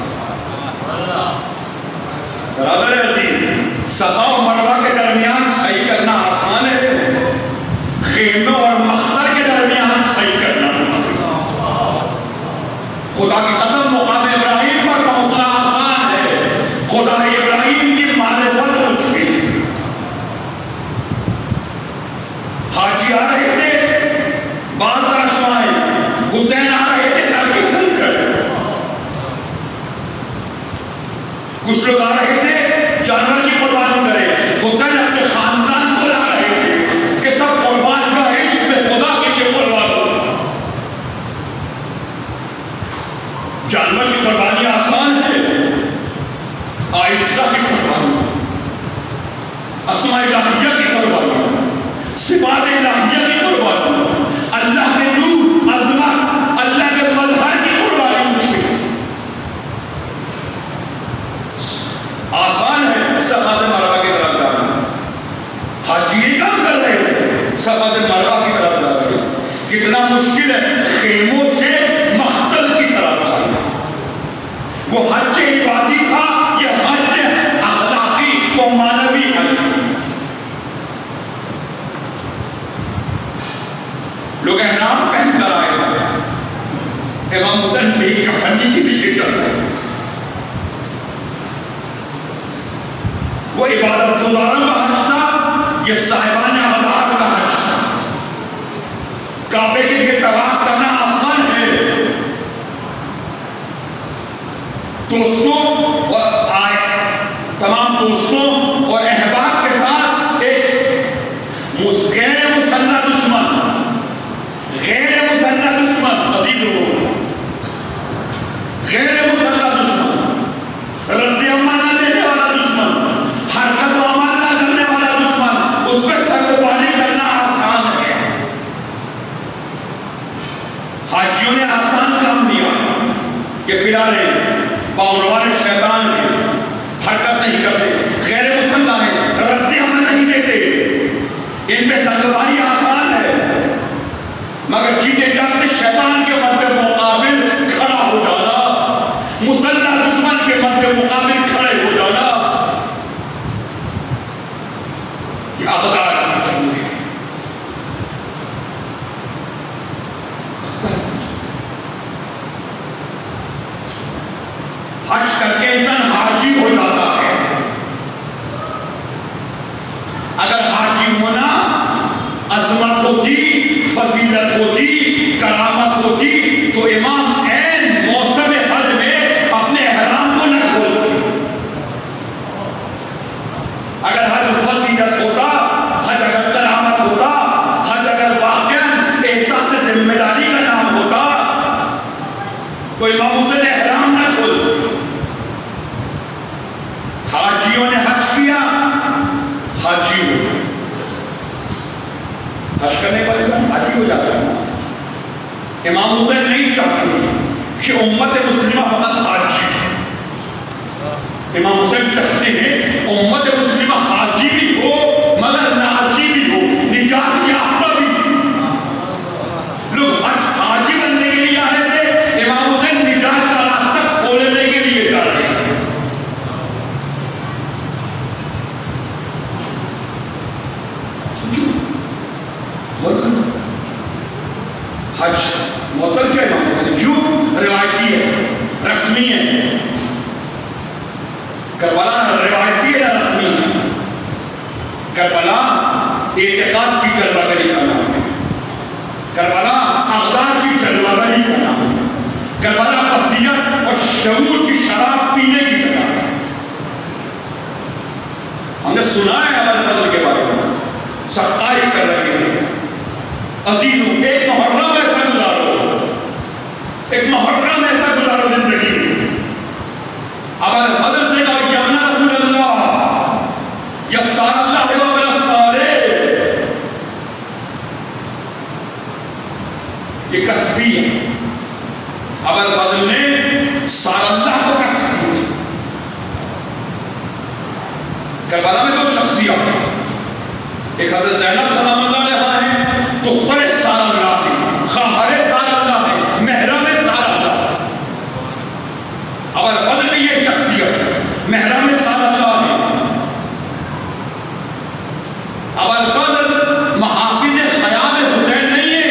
सफा और मरवा के दरमियान सही करना आसान है, खेमे और मख्तर के दरमियान सही करना। खुदा की कसम मुकाम इब्राहीम पर पहुंचना आसान है। खुदा इब्राहीम की मारिफत हो चुकी है। हाजी आ रहे थे, बाल तराशवाए, हुसैन आ रहे थे ताकि संकर, कुछ लोग आ रहे थे जानवर की कुर्बानी करें, हुसैन अपने खानदान को ला रहे थे कि सब कुर्बान का इश्क में खुदा के लिए कुर्बान हो। जानवर की कुर्बानी आसान है, आइज़ा की कुर्बानी, अस्मा इलाहिया की कुर्बानी, सिफात इलाहिया की कुर्बानी, अल्लाह के नूर, अज़मत, अल्लाह के मज़हर की कुर्बानी मुश्किल है। आसान है सफा से मरवा की तरफ जाना। हाजी ये काम कर रहे थे, सफा से मरवा की तरफ जा रहे थे। कितना मुश्किल है खेमों से मख्तल की तरफ जाना। वो हज इबादी था, ये हज अखलाकी व मानवी हज। लोग एहराम पहन कर आए थे, इमाम हुसैन बेकफनी के लिए चल रहे। वो इबादत गुजारों का हज था, ये साहिबान अक़दार का हज था। काबे के लिए तवाफ करना आसान है। दोस्तों और आए तमाम दोस्तों और अहबाब के साथ एक गैर मुसल्ला दुश्मन, गैर मुसल्ला दुश्मन, अजीज लोगों, गैर मुसल्ला दुश्मन, रद्द अमल न देने वाला दुश्मन, हरकत व अमल न करने वाला दुश्मन, उस पर सरकुर्बानी करना आसान है। हाजियों ने आसान काम दिया, ये पिला रहे, बावरवान शैतान है, हरकत नहीं करते, गैर ये अक़दार की जंग है। हज करके इंसान हाजी हो जाता है। अगर हाजी होना अजमत होती, फजीलत होती, करामत होती तो इमाम ऐन मौसम हज में अपने एहराम को न खोलते। अगर हज फजीलत होता, हज अगर करामत होता, हज अगर वाक़अन एहसास जिम्मेदारी का नाम होता तो इमाम हुसैन एहराम न खोलते। हाजियों ने हज किया, हाजी हो गए। हज करने वाले इंसान हाजी हो जाता है। इमाम हुसैन नहीं चाहते कि उम्मत मुस्लिमा फकत हाजी, इमाम हुसैन चाहते हैं उम्मत मुस्लिमा हाजी भी हो मगर नाजी भी हो, निजात याफ्ता भी। लोग हज हाजी बनने के लिए आ रहे थे, इमाम हुसैन निजात का रास्ता खोलने के लिए जा रहे थे। हज मुअत्तल क्या है? क्यों? रिवायती है, रस्मी है। करबला रिवायती है, रस्मी है। करबला एतिकाद की जलवागरी का नाम है। करबला अक़दार की जलवागरी का नाम है। करबला बसीरत और शऊर की शराब पीने की जगह है। हमने सुना है अबल फजल के बारे में, सख्ताई कर रहे हैं। अजीजों, एक मुहर्रम ऐसा गुजारो, एक मुहर्रम ऐसा गुजारो जिंदगी में। अबल फजल से कहा यमना रसूलल्लाह या साल्लल्लाहु अलैहि वसल्लम, ये कसबी है। अबल फजल ने साल्लल्लाहु को कसब किया। करबला में दो शख्सियत थे, एक हज़रत ज़ैनब सलामुल्लाह अलैहा है, दुख्तर सारल्लाह है, ख़ाहर सारल्लाह है, महरम सारल्लाह। अबल फजल में ये शख्सियत है, महरम सारल्लाह है। अबल फजल महाफिज़ ख़याम हुसैन नहीं है,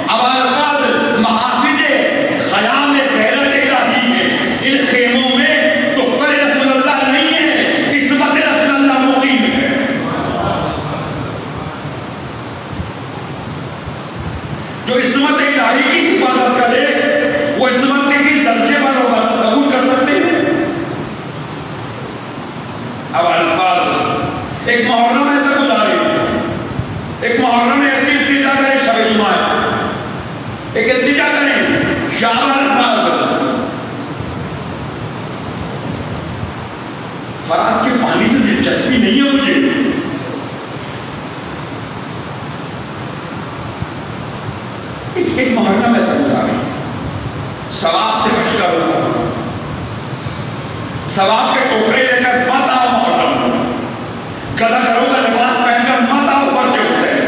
अबल फजल महाफिज़ ख़याम गैरत इलाही है। इन खेमों में दुख्तर रसूलुल्लाह नहीं है, इस्मत रसूलुल्लाह मुक़ीम है। जो इस्मत इलाही की हिफाजत करे वो इस्मत के किस दर्जे पर होगा, तसव्वुर कर सकते हैं? अब अल्फाज एक मुहर्रम ऐसा गुजारे, एक मुहर्रम में ऐसी इल्तिजा करें, शब जुमा एक इल्तिजा करें, शाब अल्फाज फरात के पानी से दिलचस्पी नहीं है मुझे। एक मुहर्रम ऐसा गुजारे, सवाब से हज करूंगा, सवाब के टोकरे लेकर मत आओ मुहर्रम में, गदा करूंगा लिबास पहनकर मत आओ फर्ज हुसैन।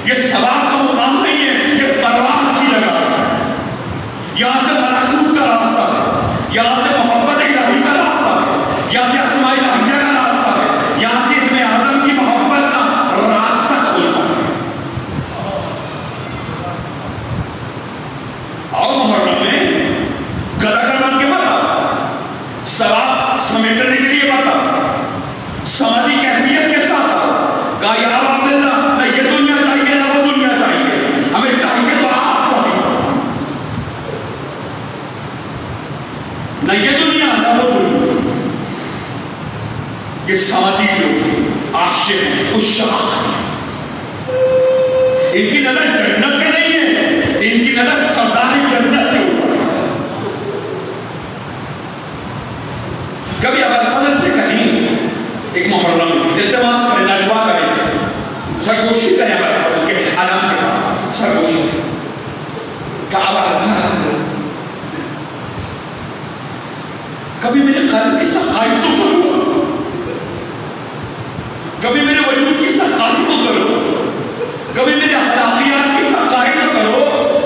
ये सवाब का मुकाम नहीं है, ये परवास की जगह है। यहाँ से मलाकूत का रास्ता है, यहाँ से मोहब्बत इलाही का रास्ता है, यहाँ से अस्माए इलाहिया का रास्ता है, यहाँ से इसमें आज़म की मोहब्बत का रास्ता खुलता है। और मुहर्रम में गदा बन के मत आओ, सवाब समेटने के लिए मत आओ, समाधि कैफियत के साथ आओ। कहा या अब्दुल्लाह, न ये दुनिया चाहिए ना वो दुनिया चाहिए, हमें चाहिए तो आप चाहिए, न ये दुनिया ना वो दुनिया। ये समाधि लोग आशिक हैं, उश्शाक हैं। इनकी नजर जन्नत में नहीं है, इनकी नजर सरदारी जन्नत के ऊपर। कभी अबल फजल से कहीं एक मुहर्रम इल्तिमास करें, नजवा करें, सरगोशी करें अबल फजल के आलम के पास, सरगोशी का अबल फजल कभी मेरे कल्ब की सफाई तो करो, कभी मेरे वजूद की सफाई तो करो, कभी मेरे अखलाकियात की सफाई तो करो।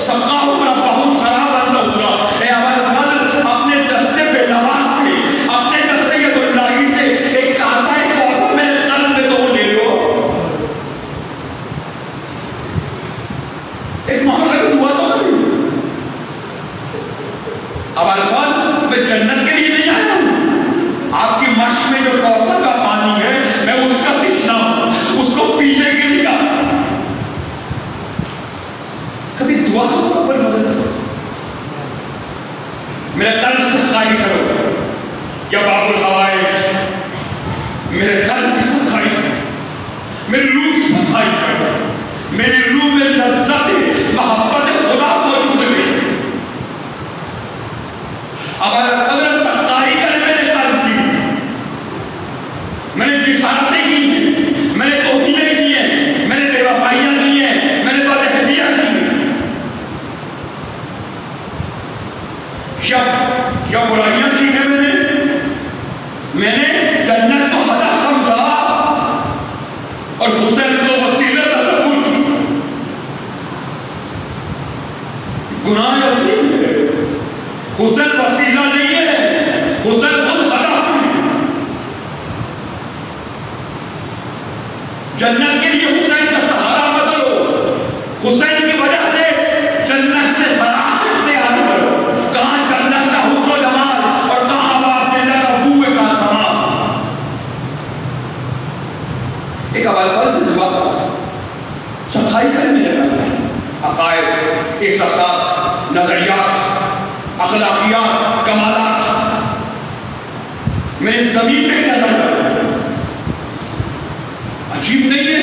सबका हुक्म बहुत खराब बंदा हुआ है। अबल फजल अपने दस्ते पे नवाज से, अपने दस्ते के दुल्लाही से एक कासा एक कौसा मेरे कल्ब में तो ले लो। मेरे कल्ब की सफाई कर, मेरी रूह की सफाई कर, मेरी रूह में लज्जत मोहब्बत खुदा मौजूद है। अगर सत्ताई कर मेरे कल्ब की, मैंने जिसारतें की हैं, मैंने तौहीनें की हैं, मैंने बेवफाइयां की हैं, मैंने बदहदियां की हैं, क्या बुराइयां की हैं मैंने जन्नत को हदा समझा और हुसैन को वसीला तसव्वुर किया। गुनाह अजीम है, हुसैन वसीला नहीं है, हुसैन खुद हदा है। जन्नत के लिए हुसैन का सहारा मत लो, हुसैन की वजह से जन्नत से फराग इख्तियार करो। कहां जन्नत का हुस्न जमाल और कहां बाप दिल का बूए का तमाम। एक अवल से जवाब सफाई करने लगा, अकायद, एहसासात, नजरियात, अखलाकियात, कमालात मेरे जमीन पे नजर कर। अजीब नहीं है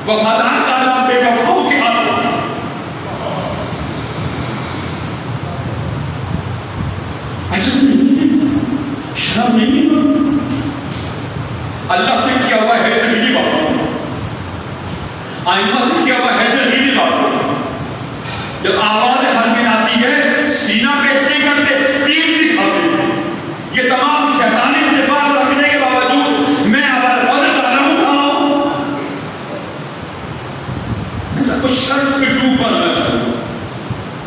वफादार का नाम बेवफाओं के हाथ में। अजब नहीं है, शर्म नहीं है, अल्लाह से किया हुआ है नहीं बात, आइमा से किया हुआ है नहीं बात। जब आवाज हर में आती है सीना पेश नहीं करते, तीर दिखाते। ये तमाम शैतानी सिफात रखने के बावजूद मैं अवल फजल का नाम उठाऊं, ऐसा कुछ शर्म से डूब करना चाहिए।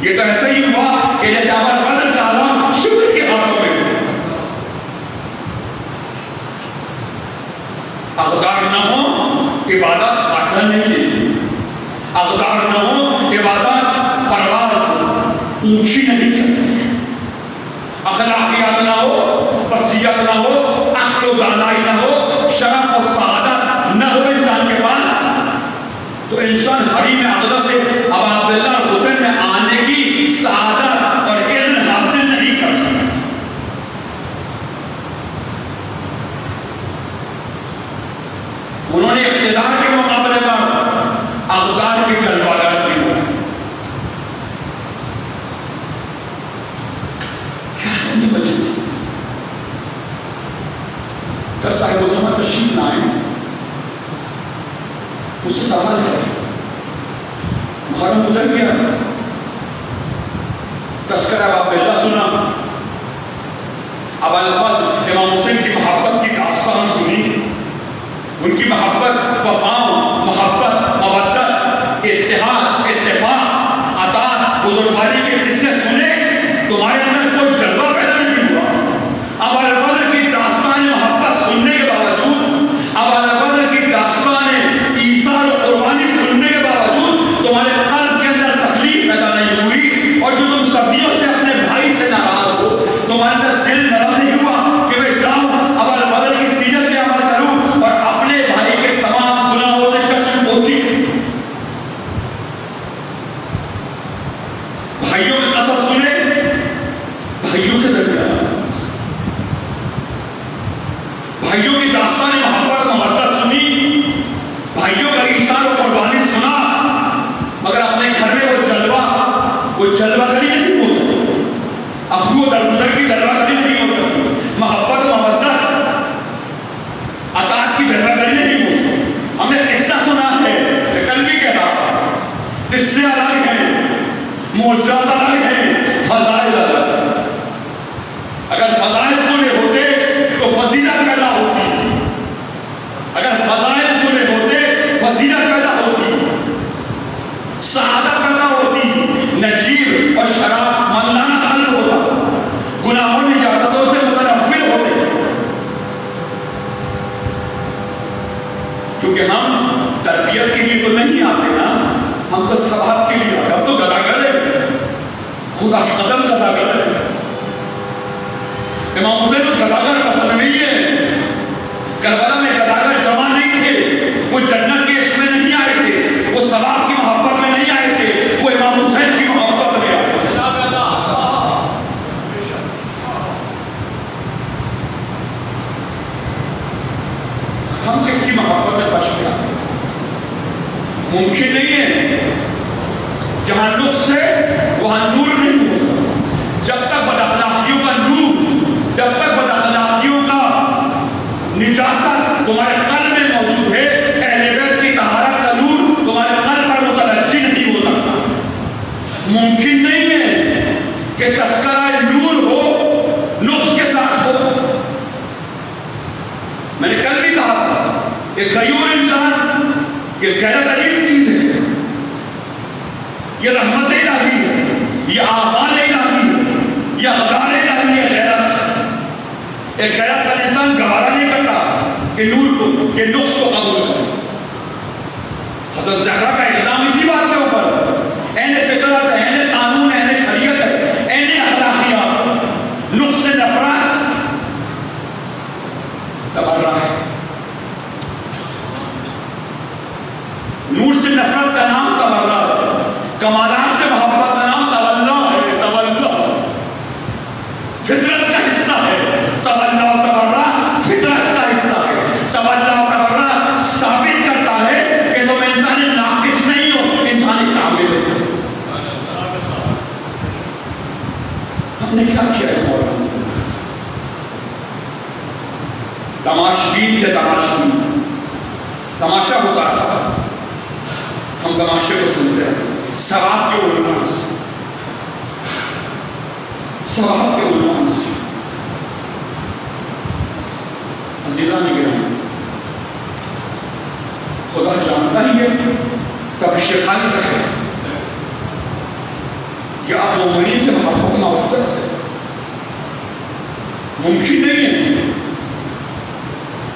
ये तो ऐसा ही हुआ कि जैसे अवल फजल का आलम शुक्र के हाथों में। अक़दार न हो इबादत फायदा नहीं देती, अक़दार न हो इबादत परवाज़ ऊंची नहीं करती, अखलाकियात ना हो, बसीरत ना हो, अक्ल व दानाई ना हो, शरफ और सआदत न हो इंसान के पास, तो इंसान हरीम अक़दा से अबू अब्दुल्लाह हुसैन में आने की सआदत और इज़्न हासिल नहीं कर सकता। उन्होंने इख्तियार के मुकाबले पर अक़दार की जलवागर की हुआ। क्या है ये मजलिस? कल साहिब ज़मा तशरीफ लाए, उससे सवाल करें। मुहर्रम गुजर गया, तस्करा अब्दुल्लाह सुना, अब अल्फाज इमाम हुसैन की मोहब्बत की दास्तान सुनी, उनकी मोहब्बत, वफाओं, मोहब्बत, मवद्दत, इत्तेहाद, इत्तेफाक, अतात, बुजुर्गवारी के किस्से सुने, तुम्हारे अंदर कोई जज्बा पैदा नहीं हुआ। अब अल-बद्र की दास्तान मोहब्बत सुनने के बावजूद, अब अल-बद्र की दास्तान ईसार और कुर्बानी सुनने के बावजूद तुम्हारे कल्ब के अंदर तकलीफ पैदा नहीं हुई, और जो तुम सदियों से अपने भाई से नाराज हो, तुम्हारे अंदर दिल नरम नहीं हुआ कि मैं जाऊं अब अल-बद्र की सीरत में अमल करूं और अपने भाई के तमाम गुनाहों से चकमोती करूं। भाइयों के कसस सुने, भाइयों के दरमियान, भाइयों की दास्तान मोहब्बत मवद्दत सुनी, भाइयों का ईसार और कुर्बानी सुना, मगर अपने घर में वो जलवागरी नहीं हो सकती, अखू दरगुदर की जलवागरी नहीं हो सकती, मोहब्बत मवद्दत अतात की जलवागरी नहीं हो सकती। हमने किस्सा सुना है, कल भी कह रहा, किस्से अलग हैं, मौजूद अलग हैं, फज़ाइल अलग। अगर फज़ाइल सुने होते तो फजीलत पैदा होती, अगर फज़ाइल सुने होते फजीलत पैदा होती, सआदत पैदा होती, नजीब और शराब मौलाना हल होता, गुनाहों की इजाजतों से मुतनफ़िर होते। क्योंकि हम तरबियत के लिए तो नहीं आते ना, हम तो सवाब के लिए आते। हम तो गदागर है, खुदा की कसम गदागर है। इमाम हुसैन को गदागर पसंद नहीं है, करबला में गदागर जमा नहीं थे, वो जन्नत के इश्क में नहीं आए थे, वो सवाब की मोहब्बत में नहीं आए थे, वो इमाम हुसैन की मोहब्बत में आए थे। हम किसकी मोहब्बत में फंस गया? मुमकिन नहीं है। जहां नुक्स है वहां नूर नहीं हो सकता। जब तक बदअखलाकियों का नूर, जब तक बदअखलाकियों का निजासत तुम्हारे कल्ब में मौजूद है, अहले बैत की तहारत का नूर तुम्हारे कल्ब पर मुतलज्जी नहीं हो सकता। मुमकिन नहीं है कि तस्करा नूर हो नुक्स के साथ हो। मैंने कल भी कहा कि गयूर इंसान ये गैरत अजीब चीज है, ये रहमत इलाही है, ये आज़ाद इलाही है, ये अक़दार इलाही है। गैरत एक गैरत का इंसान गवारा नहीं करता कि नूर को, कि नुक्स को कबूल करे। हज़रत ज़हरा का इक़दाम इसी बात के ऊपर है। ऐने फितरत है, ऐने कानून है, ऐने शरीयत है, ऐने अखलाकियात, नुक्स से नफरत तबर्रा है। नूर से नफरत का नाम तबर्रा है, कमालात से मोहब्बत का नाम तवल्ला है। तवल्ला फितरत का हिस्सा है। तवल्ला और तबर्रा फितरत का हिस्सा है। तवल्ला और तबर्रा साबित करता है कि तुम इंसान नाकिस नहीं हो, इंसान कामिल है। हमने क्या किया इस मौका में? तमाशबीन थे, तमाशबीन, तमाशा होता रहा, हम तमाशे को सुनते हैं सवाब के उन्वान से, सवाब के उन्वान से। अजीज़ा ने गिराम, खुदा जानता ही है कब शिकायत है या आप मोमिन से मोहब्बत मवद्दत है। मुमकिन नहीं है।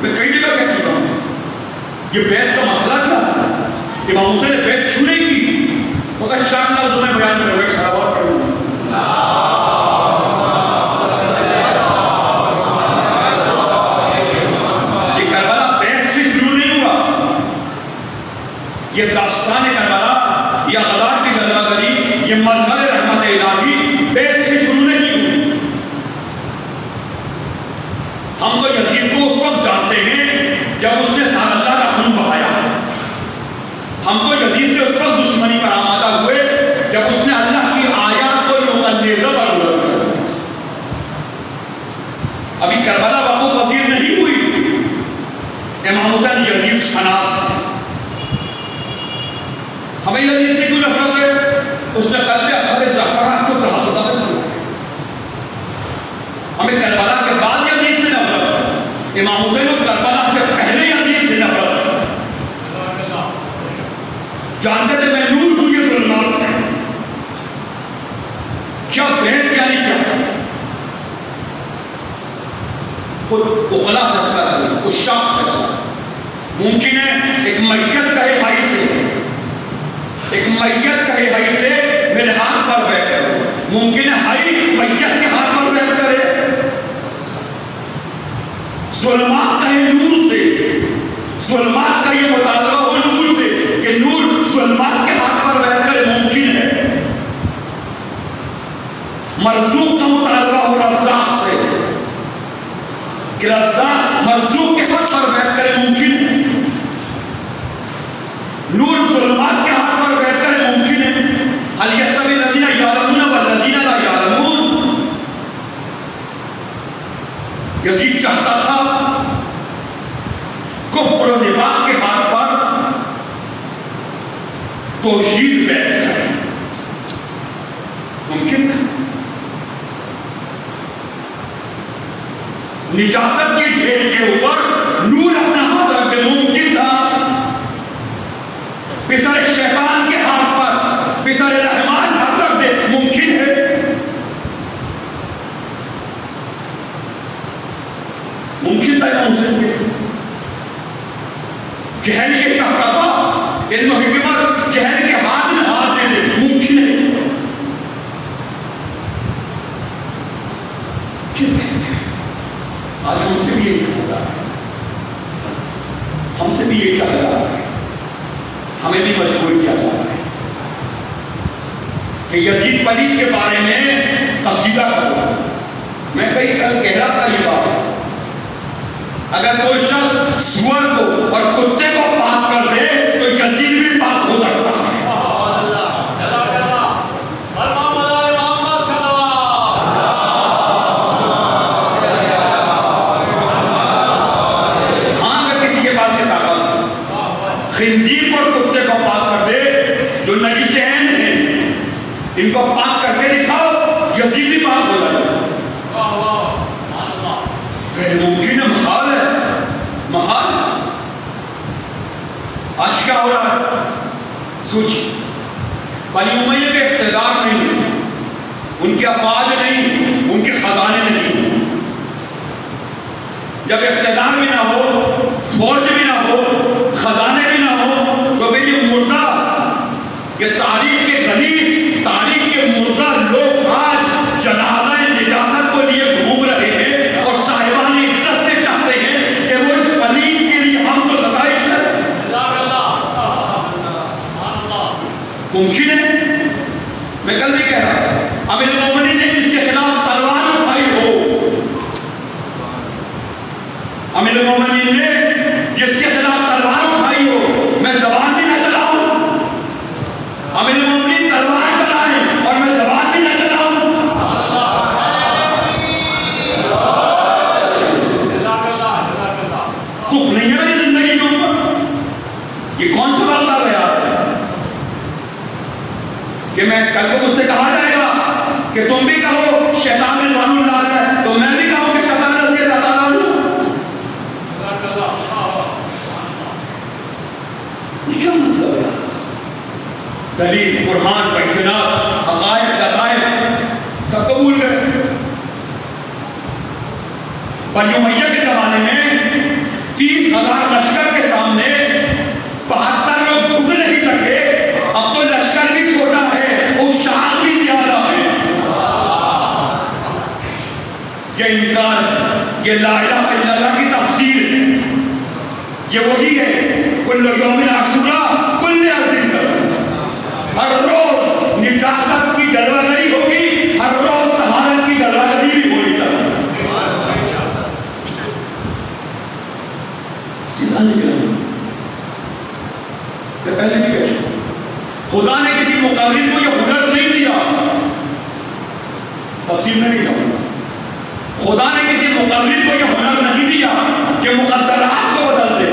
मैं कई जगह कह चुका हूं ये बैत का मसला क्या है। इमाम हुसैन ने बैत छू नहीं की, मगर चार लफ्ज़ों में बयान करूंगा, सलावत पढ़ूंगा। ये करबला बैत से शुरू नहीं हुआ। ये दास्तान करबला या गदार की जलवागरी, ये मज़हर रहमत इलाही बैत से शुरू नहीं हुई। हम तो यजीद को उस वक्त जानते हैं जब उसने सारल्ला का खून बहाया। हम तो यजीद से उस वक्त दुश्मनी पर आमादा हुए जब उसने अल्लाह की आयत को युगन्नेज़ पर बुलंद कर दिया। अभी करबला वक़ूफ़ पज़ीर नहीं हुई। इमाम हुसैन यजीद शनास, हमें यजीद से क्यों नफरत है? उसने कल्बे अख़र ज़हरा को तहज़्ज़ुब किया। हमें करबला के बाद यजीद से नफरत है। इमाम हुसैन को करबला से पहले यजीद से नफरत है। जानते थे मैं नूर हूं, ये ज़ुल्मात है। क्या बैत यानी क्या? खुद उखला फैसला करें, उशाक फैसला। मुमकिन है एक मैयत कहे भाई से, एक मैयत कहे भाई से मेरे हाथ पर बैठ करो। मुमकिन है भाई मैयत के हाथ पर बैठ करे। ज़ुल्मात कहे नूर से, ज़ुल्मात का ये मुतालबा हो नूर से कि नूर ज़ुल्मात के हाथ पर बैठ करे। मुमकिन है मरज़ूक का मुतालबा हो रज़्ज़ाक़ से कि रज़्ज़ाक़ मरज़ूक के हाथ पर बैठ करे। मुमकिन है नूर ज़ुल्मात के हाथ पर बैठ करे। मुमकिन है हल यस्तवी लज़ीना यअलमून वल्लज़ीना ला यअलमून। यज़ीद चाहता था कुफ्र और निफाक़ के हाथ पर तौहीद बैठ करे। मुमकिन था निजासत की ढेर के ऊपर नूर अपना हाथ रख दे। मुमकिन था पिसर शैतान के हाथ पर पिसर रहमान हाथ रख दे। मुमकिन है मुमकिन था इमाम हुसैन के। जहल ये चाहता था इल्म हिकमत जहल के हाथ में हाथ दे दे। मुमकिन है आज हमसे भी यही कहा रहा है, हमसे भी ये चाह रहा है, हमें भी मजबूर किया जा रहा है कि यजीद पलीद के बारे में कसीदा करो। मैं कई कल कह रहा था ये बात अगर कोई शख्स सुअर को और कुत्ते को पाक कर दे तो यजीद भी पाक हो सकता है। हाँ, अगर किसी के पास ये ताकत खिंजीर और कुत्ते को पाक कर दे जो नजीसैन हैं, इनको पाक करके दिखाओ, यजीद भी पाक हो जाएगा। मुमकिन है, महाल है, महाल। आज क्या हो रहा है सोचिए। बनी उमैया के इख्तिदार नहीं, उनके अफवाज नहीं, उनके खजाने नहीं। जब इख्तिदार भी ना हो, फौज भी ना हो, खजाने भी ना हो, तो फिर ये मुर्दा, ये तारीख के गलीस, तारीख के मुर्दा लोग आज जनाजा निजात को लिए घूम रहे हैं और साहिबान इज्जत से चाहते हैं कि वो इस पलीद के लिए हम तो सताइश करें। मुमकिन है? मैं कल भी कह रहा, अमीरुल मोमिनीन ने इसके खिलाफ तलवार उठाई हो, अमीरुल मोमिनीन ने जिसके खिलाफ तलवार उठाई हो, मैं जबान भी ना चलाऊं। अमीरुल मोमिनीन तलवार चलाएं और मैं जबान भी ना चलाऊं। दुख नहीं है मेरी जिंदगी के ऊपर। ये कौन सा बात है यार कि मैं कल को मुझसे कहा जाएगा कि तुम भी कहो शैतान रिज़वानुल्लाह है, तो मैं भी कहूं कि शैतान रज़ी अल्लाह ताला अन्हु। क्या मतलब है? दलील, बुरहान, बैनात, हक़ाइक़, लताइफ़ सब कबूल गए। बनी उमैया के जमाने में 30,000 लश्कर के सामने 72 लोग झुक नहीं सके। अब तो लश्कर भी छोटा है और शान भी ज्यादा है। ये इनकार, ये ला इलाहा इल्लल्लाह की तफसीर, ये वही है कुल्लु यौमिन आशूरा कुल्लु अर्दिन। हर रोज निजात की जलवागरी होगी, हर रोज तहारत की जलवागरी भी होनी चाहिए। पहले भी कह चुका, खुदा ने किसी मुक़र्रिर को यह हुनर नहीं दिया। तफसील में नहीं जाऊंगा। खुदा ने किसी मुक़र्रिर को यह हुनर नहीं दिया कि मुक़द्दरात को बदल दे।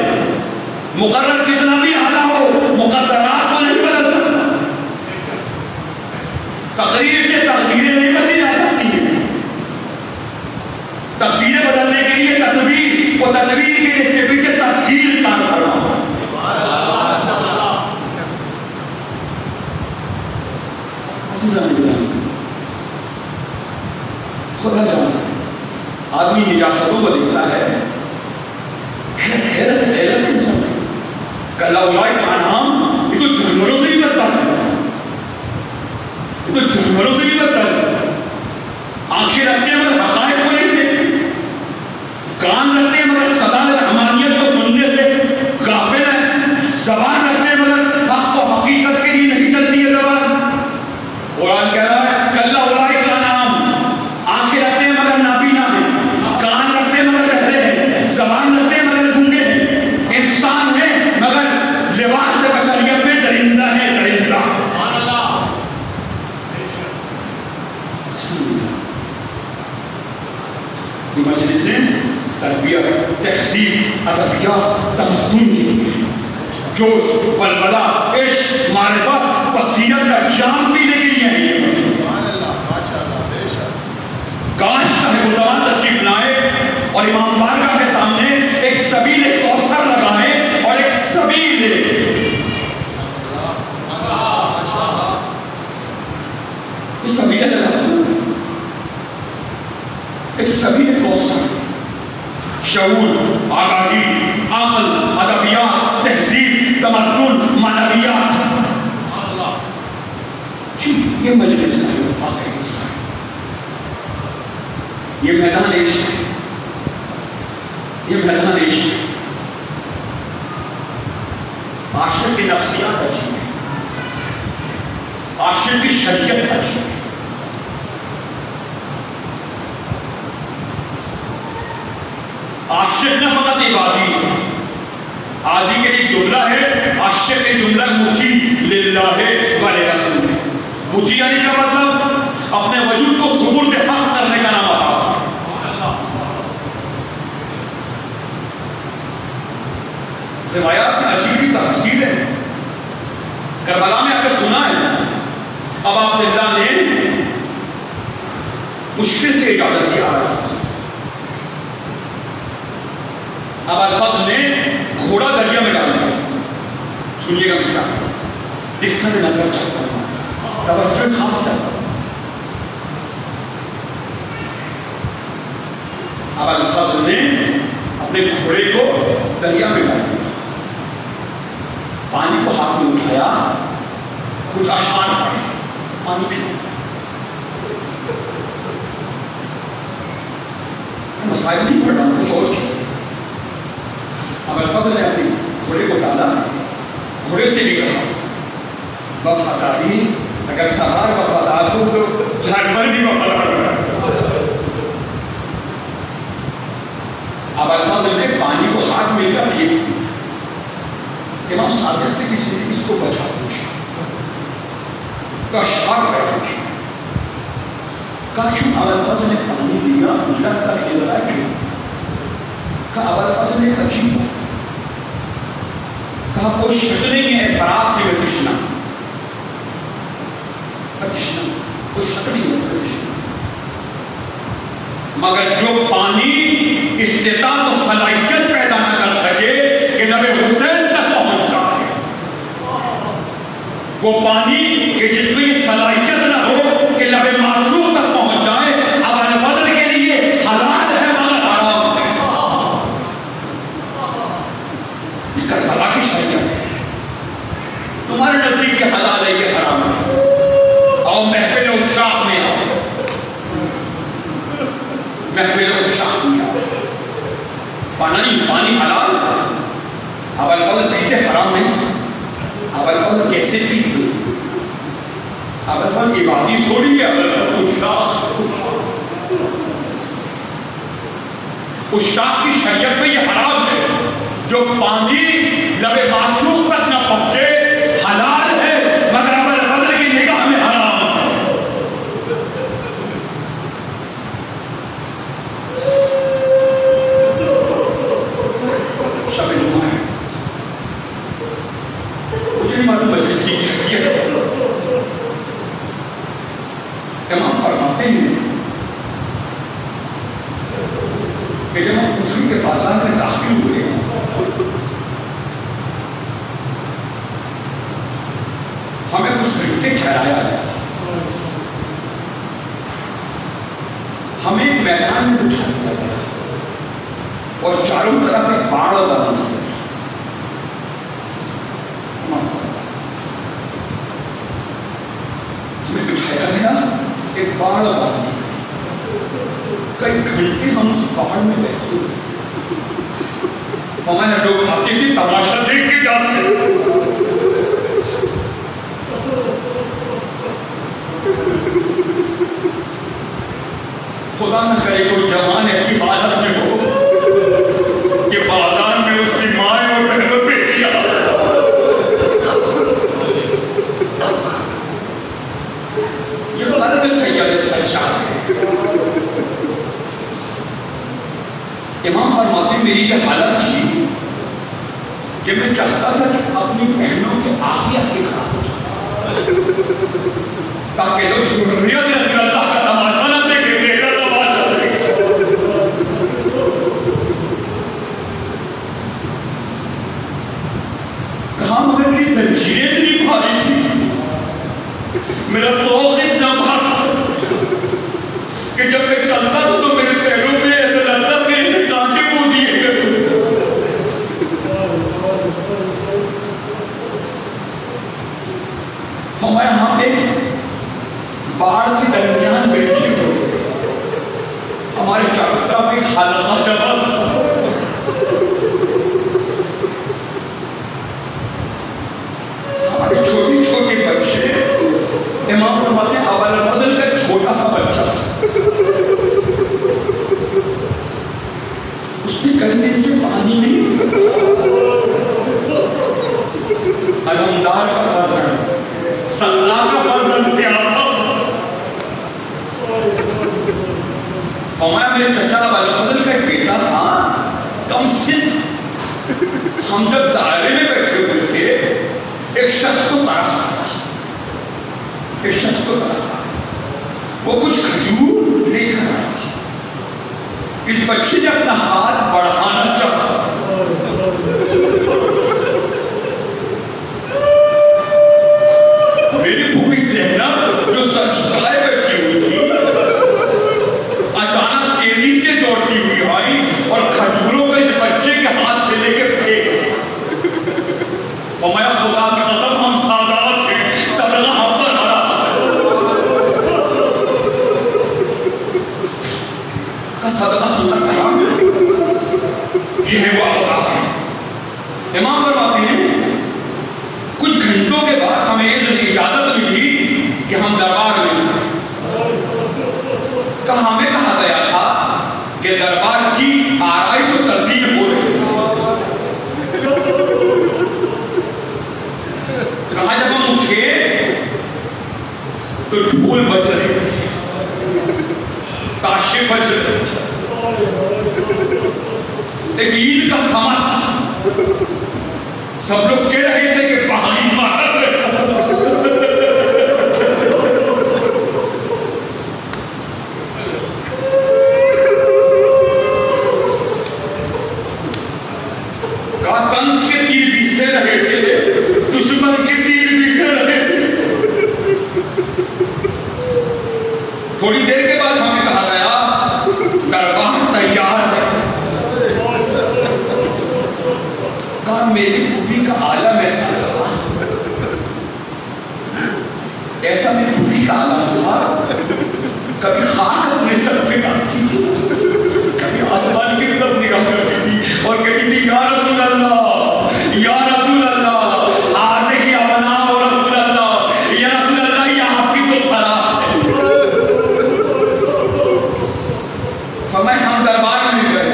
मुक़र्रर कितना भी आला हो, मुक़द्दरात को नहीं बदल सकता। तकदीर से तकदीरें नहीं बदली जा सकती हैं। तकदीरें बदलने के लिए तदबीर, वो तदबीर के इसके पीछे तदहीर काम करना। खुदा जानता है, आदमी निजासतों को देखता है, हैरत इंसान है। कल्ला उलाइका अनआम, ये तो जानवरों से भी बदतर है, ये तो जानवरों से भी बदतर है। आंखें रखते हैं मगर हक़ाइक़ को नहीं देखते, कान रखते हैं मगर सदा रहमानियत को सुनने से गाफिल है, ज़बान रखते हैं मगर हक़ को हकीकत के लिए नहीं चलती है ज़बान। कुरान कह रहा है कल्ला उलाइका अनआम, आंखें रखते हैं मगर नाबीना है, कान रखते हैं मगर बहरे हैं, ज़बान रखते हैं मगर गूंगे हैं, इंसान है मगर लिबास से बशरियत में दरिंदा है, दरिंदा। मजलिसें तरबियत, तहसीब, अदबियात, तमद्दुन के लिए जोश, वलवला, इश्क, मारिफत, बसीरत का जाम पीने के लिए है ये। काश साहिब-उज़्ज़मान तशरीफ लाए और इमाम बारगाह के सामने एक सबील कौसर लगाए और एक सबील, सबील एक सबील कौसर, शऊर, आगाही, अक़ल, अदबियात, तहज़ीब, तमद्दुन, मानवियात। ये मजलिस है, ये मैदान इश्क है, ये मैदान इश्क है। आशिक़ की नफ्सियात अजीब है, आशिक़ की शरीयत अजीब है। आशिक न फकत इबादी, आदि के लिए जुमला है, आशिक के जुमला मुती लिल्लाह व लिरसूल। मुती यानी क्या मतलब? अपने वजूद को सुबुर्द हक करने का नाम आता है। रिवायात में अजीब तफसील है। करबला में आपने सुना है, अब अब्दुल्ला ने मुश्किल से इजाजत दी अब अल्फाज ने घोड़ा दरिया में डाल दिया। सुनिएगा मैं क्या दिक्कत नजर चाहता हूं, तवज्जो खास से। अब अल्फाज ने अपने घोड़े को दरिया में डाल दिया, पानी को हाथ में उठाया, कुछ अशार पड़े, पानी पीना। मसाइल नहीं पढ़ना, कुछ और चीज। अब अल्फाज ने अपने घोड़े को डाला, घोड़े से भी कहा वफादारी, अगर सवार वफादार हो तो जानवर भी वफादार होगा। अब अल्फाज ने पानी को हाथ में लेकर फेंक दिया। इमाम सादिक से किसी ने इसको बचा पूछा, कशार पैदा किया, क्यों? अल्फाज ने पानी लिया, लगता है क्यों? कहा अल्फाज ने एक अजीब कहा, कोई शक नहीं है फराग की तृष्णा, कोई शक नहीं है तृष्णा, मगर जो पानी इस्तेताअत और सलाहियत पैदा न कर सके कि नबी हुसैन तक पहुंच जाए, वो पानी कि जिसमें ये सलाहियत न हो कि नबी मासूम तक पहुंच जाए, अब अल-फज़ल के लिए हलाल है मगर हराम है। ये करबला की शरीयत है, तुम्हारे नजदीक ये हलाल है, ये हराम है। आओ महफिल उशाक में आओ, महफिल उशाक में आओ। पानी हलाल, अब अल-फज़ल पीते हराम नहीं थे। अब अल-फज़ल कैसे पीते? अब अल-फज़ल इबादी थोड़ी है, उशाक की शरीयत में ये हराम है। जो पानी लबे माशूक तक न पहुंचे हलाल है, मगर अब अल-फज़ल की निगाह में हराम है। शब जुमा है, मुझे नहीं मालूम मजलिस की कैफियत है। इमाम फरमाते हैं कि जब हम कुफरी के बाजार में दाखिल हुए, हमें कुछ घंटे ठहराया गया, हमें एक मैदान में बिठा दिया गया और चारों तरफ एक बाड़ बना दिया। हमें बिठाया गया, एक बाड़ बना दी। कई घंटे हम उस पहाड़ में बैठे, हमारे लोग आते थे तमाशा देख के जाते। खुदा न करे कोई जवान ऐसी हालत में हो कि बाजार में उसकी माँ और बहनों पे किया। ये तो अरब सैयद सच्चाई है। इमाम फरमाते मेरी ये हालत थी कि मैं चाहता था कि अपनी बहनों के आगे आके खड़ा हो जाऊं, ताकि लोग ज़ुर्रियत रसूल अल्लाह का तमाशा न देखें, मेरा तमाशा देखें। कहा मगर मेरी जंजीरें इतनी भारी थी, मेरा तौक़ इतना भारी था कि जब मैं चलता था तो मेरे पैरों में ऐसा लगता था कि ऐसे कांटे को दिए गए। हमारे यहाँ पे बाढ़ के दरमियान बैठे हुए, हमारे चारों तरफ एक हलका जगह था। हमारे छोटे छोटे बच्चे, इमाम फरमाते हैं अब अल-फज़ल का छोटा सा बच्चा था, उसने कहीं मेरे चचा अबुल फजल का एक बेटा था, कम सिंध। हम जब दायरे में बैठे हुए थे, एक शख्स को तरस आया, वो कुछ खजूर लेकर आया। इस बच्चे ने अपना हाथ बढ़ाना चाहा, मेरी फूफी ज़ैनब जो सर झुकाए बैठी हुई थी, अचानक तेजी से दौड़ती हुई आई और खजूरों को इस बच्चे के हाथ से लेके फेंक। और मैं खुदा की कसम, हम सादात थे, सदका हम पर हरा का सदका हम पर हरा। ये है वो खुदा है। इमाम फरमाते हैं, कुछ घंटों के बाद हमें इजाजत मिली कि हम दरबार में जाएं। हमें कहा गया था कि दरबार की आराइश और तज़ीन हो रही है। कहा जब हम उठे तो ढोल बज रहे थे, ताशे बज रहे थे, एक ईद का समा था। सब लोग कह रहे थे कि बहाली मार कंस के तीर बीसे रहे थे, दुश्मन के तीर बीसे रहे थे। थोड़ी देर के बाद हमें कहा गया दरबार तैयार है। कहा मेरी फूफी का आलम ऐसा लगा, ऐसा मेरी फूफी का आलम था। कभी खाक अपने सर पे डालती थी, कभी आसमान की तरफ निगाह करती थी और कहती थी, या रसूल अल्लाह, या रसूल अल्लाह, हाथ की अपना और रसूल अल्लाह, या रसूल अल्लाह, ये आपकी तो फरा है। फरमाया हम दरबार में गए,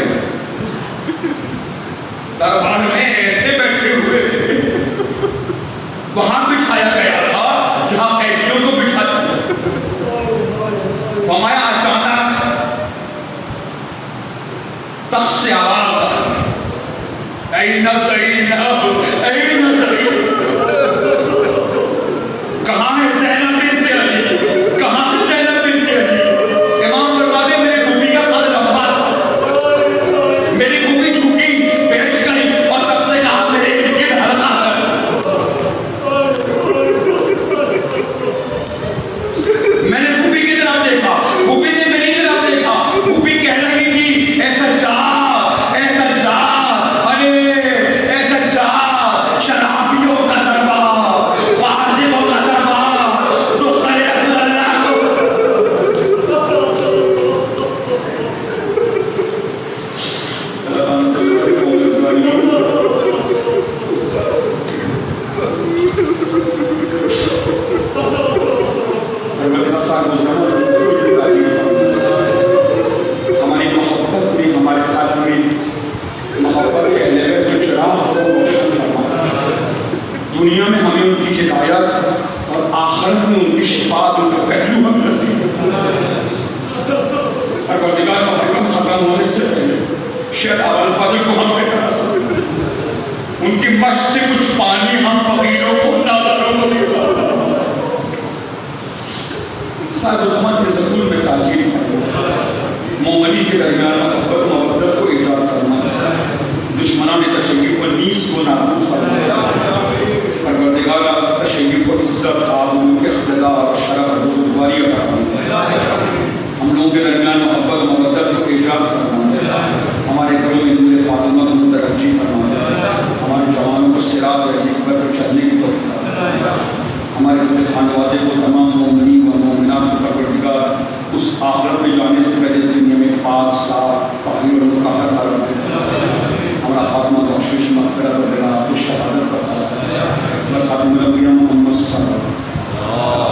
दरबार में ऐसे बैठे हुए थे, वहां बिठाया गया था जहां कैदियों को बिठाया। फरमाया अचानक तख्त से आवाज आई, ऐना ज़ैनब, ऐना ज़ैनब, कहाँ है ज़ैनब बिन्त अली, कहाँ है ज़ैनब बिन्त अली। इमाम फरमाते मेरे फूफी का कद लंबा था, मेरी फूफी झुकी बैठ गई और सबसे कहा मेरे इर्द-गिर्द हल्का कर। मैंने फूफी की तरफ देखा, फूफी ने मेरी तरफ देखा, फूफी कह रही थी ऐसा जा, ऐसा जा, अरे ऐसा जा, शराबियों का दरबार, फासिकों का दरबार, तो करे रसूल अल्लाह को। हमारी मोहब्बत में, हमारे कल्ब में मोहब्बत के अहले जो चिराग को रोशन फरमा, दुनिया में हमें उनकी हिदायत और आखिरत में उनकी शिफात, उनका पहलू हम नसीब। परवरदिगार मुहर्रम खत्म होने से पहले शेख अबुल फजल को हम बेटा सकते, उनकी मश्क से कुछ पानी हम फकीरों को नादरों को देगा। सारे ज़मान के ज़रूर में ताजीर फरमा, मोमनी के दरमियान मोहब्बत मोहब्बत को ईजाद फरमा, दुश्मनान तशय्युअ को नीस को नाबूद फरमा। परवरदिगार तशय्युअ को इज्जत, आबरू, इख्तिदार और शरफ और बुज़ुर्गवारी अता फरमा। हम लोगों के दरमियान मोहब्बत मोहब्बत को ईजाद फरमा, हमारे घरों में नूर फातिमा को मुतरज्जी फरमा, हमारे जवानों को सिरात और हिकमत पर चलने की तौफीक अता फरमा। हमारे पूरे खानवादे को, तमाम मोमिनीन व मोमिनात को परवरदिगार उस आखिरत में जाने से पहले इस दुनिया में पाक, साफ, ताहिर और मुतहहर करा। हमारा खात्मा बख्शिश, मग़फ़िरत और बिला शहादत पर खात्मा मोहम्मद सल्लल्लाहु अलैहि वसल्लम।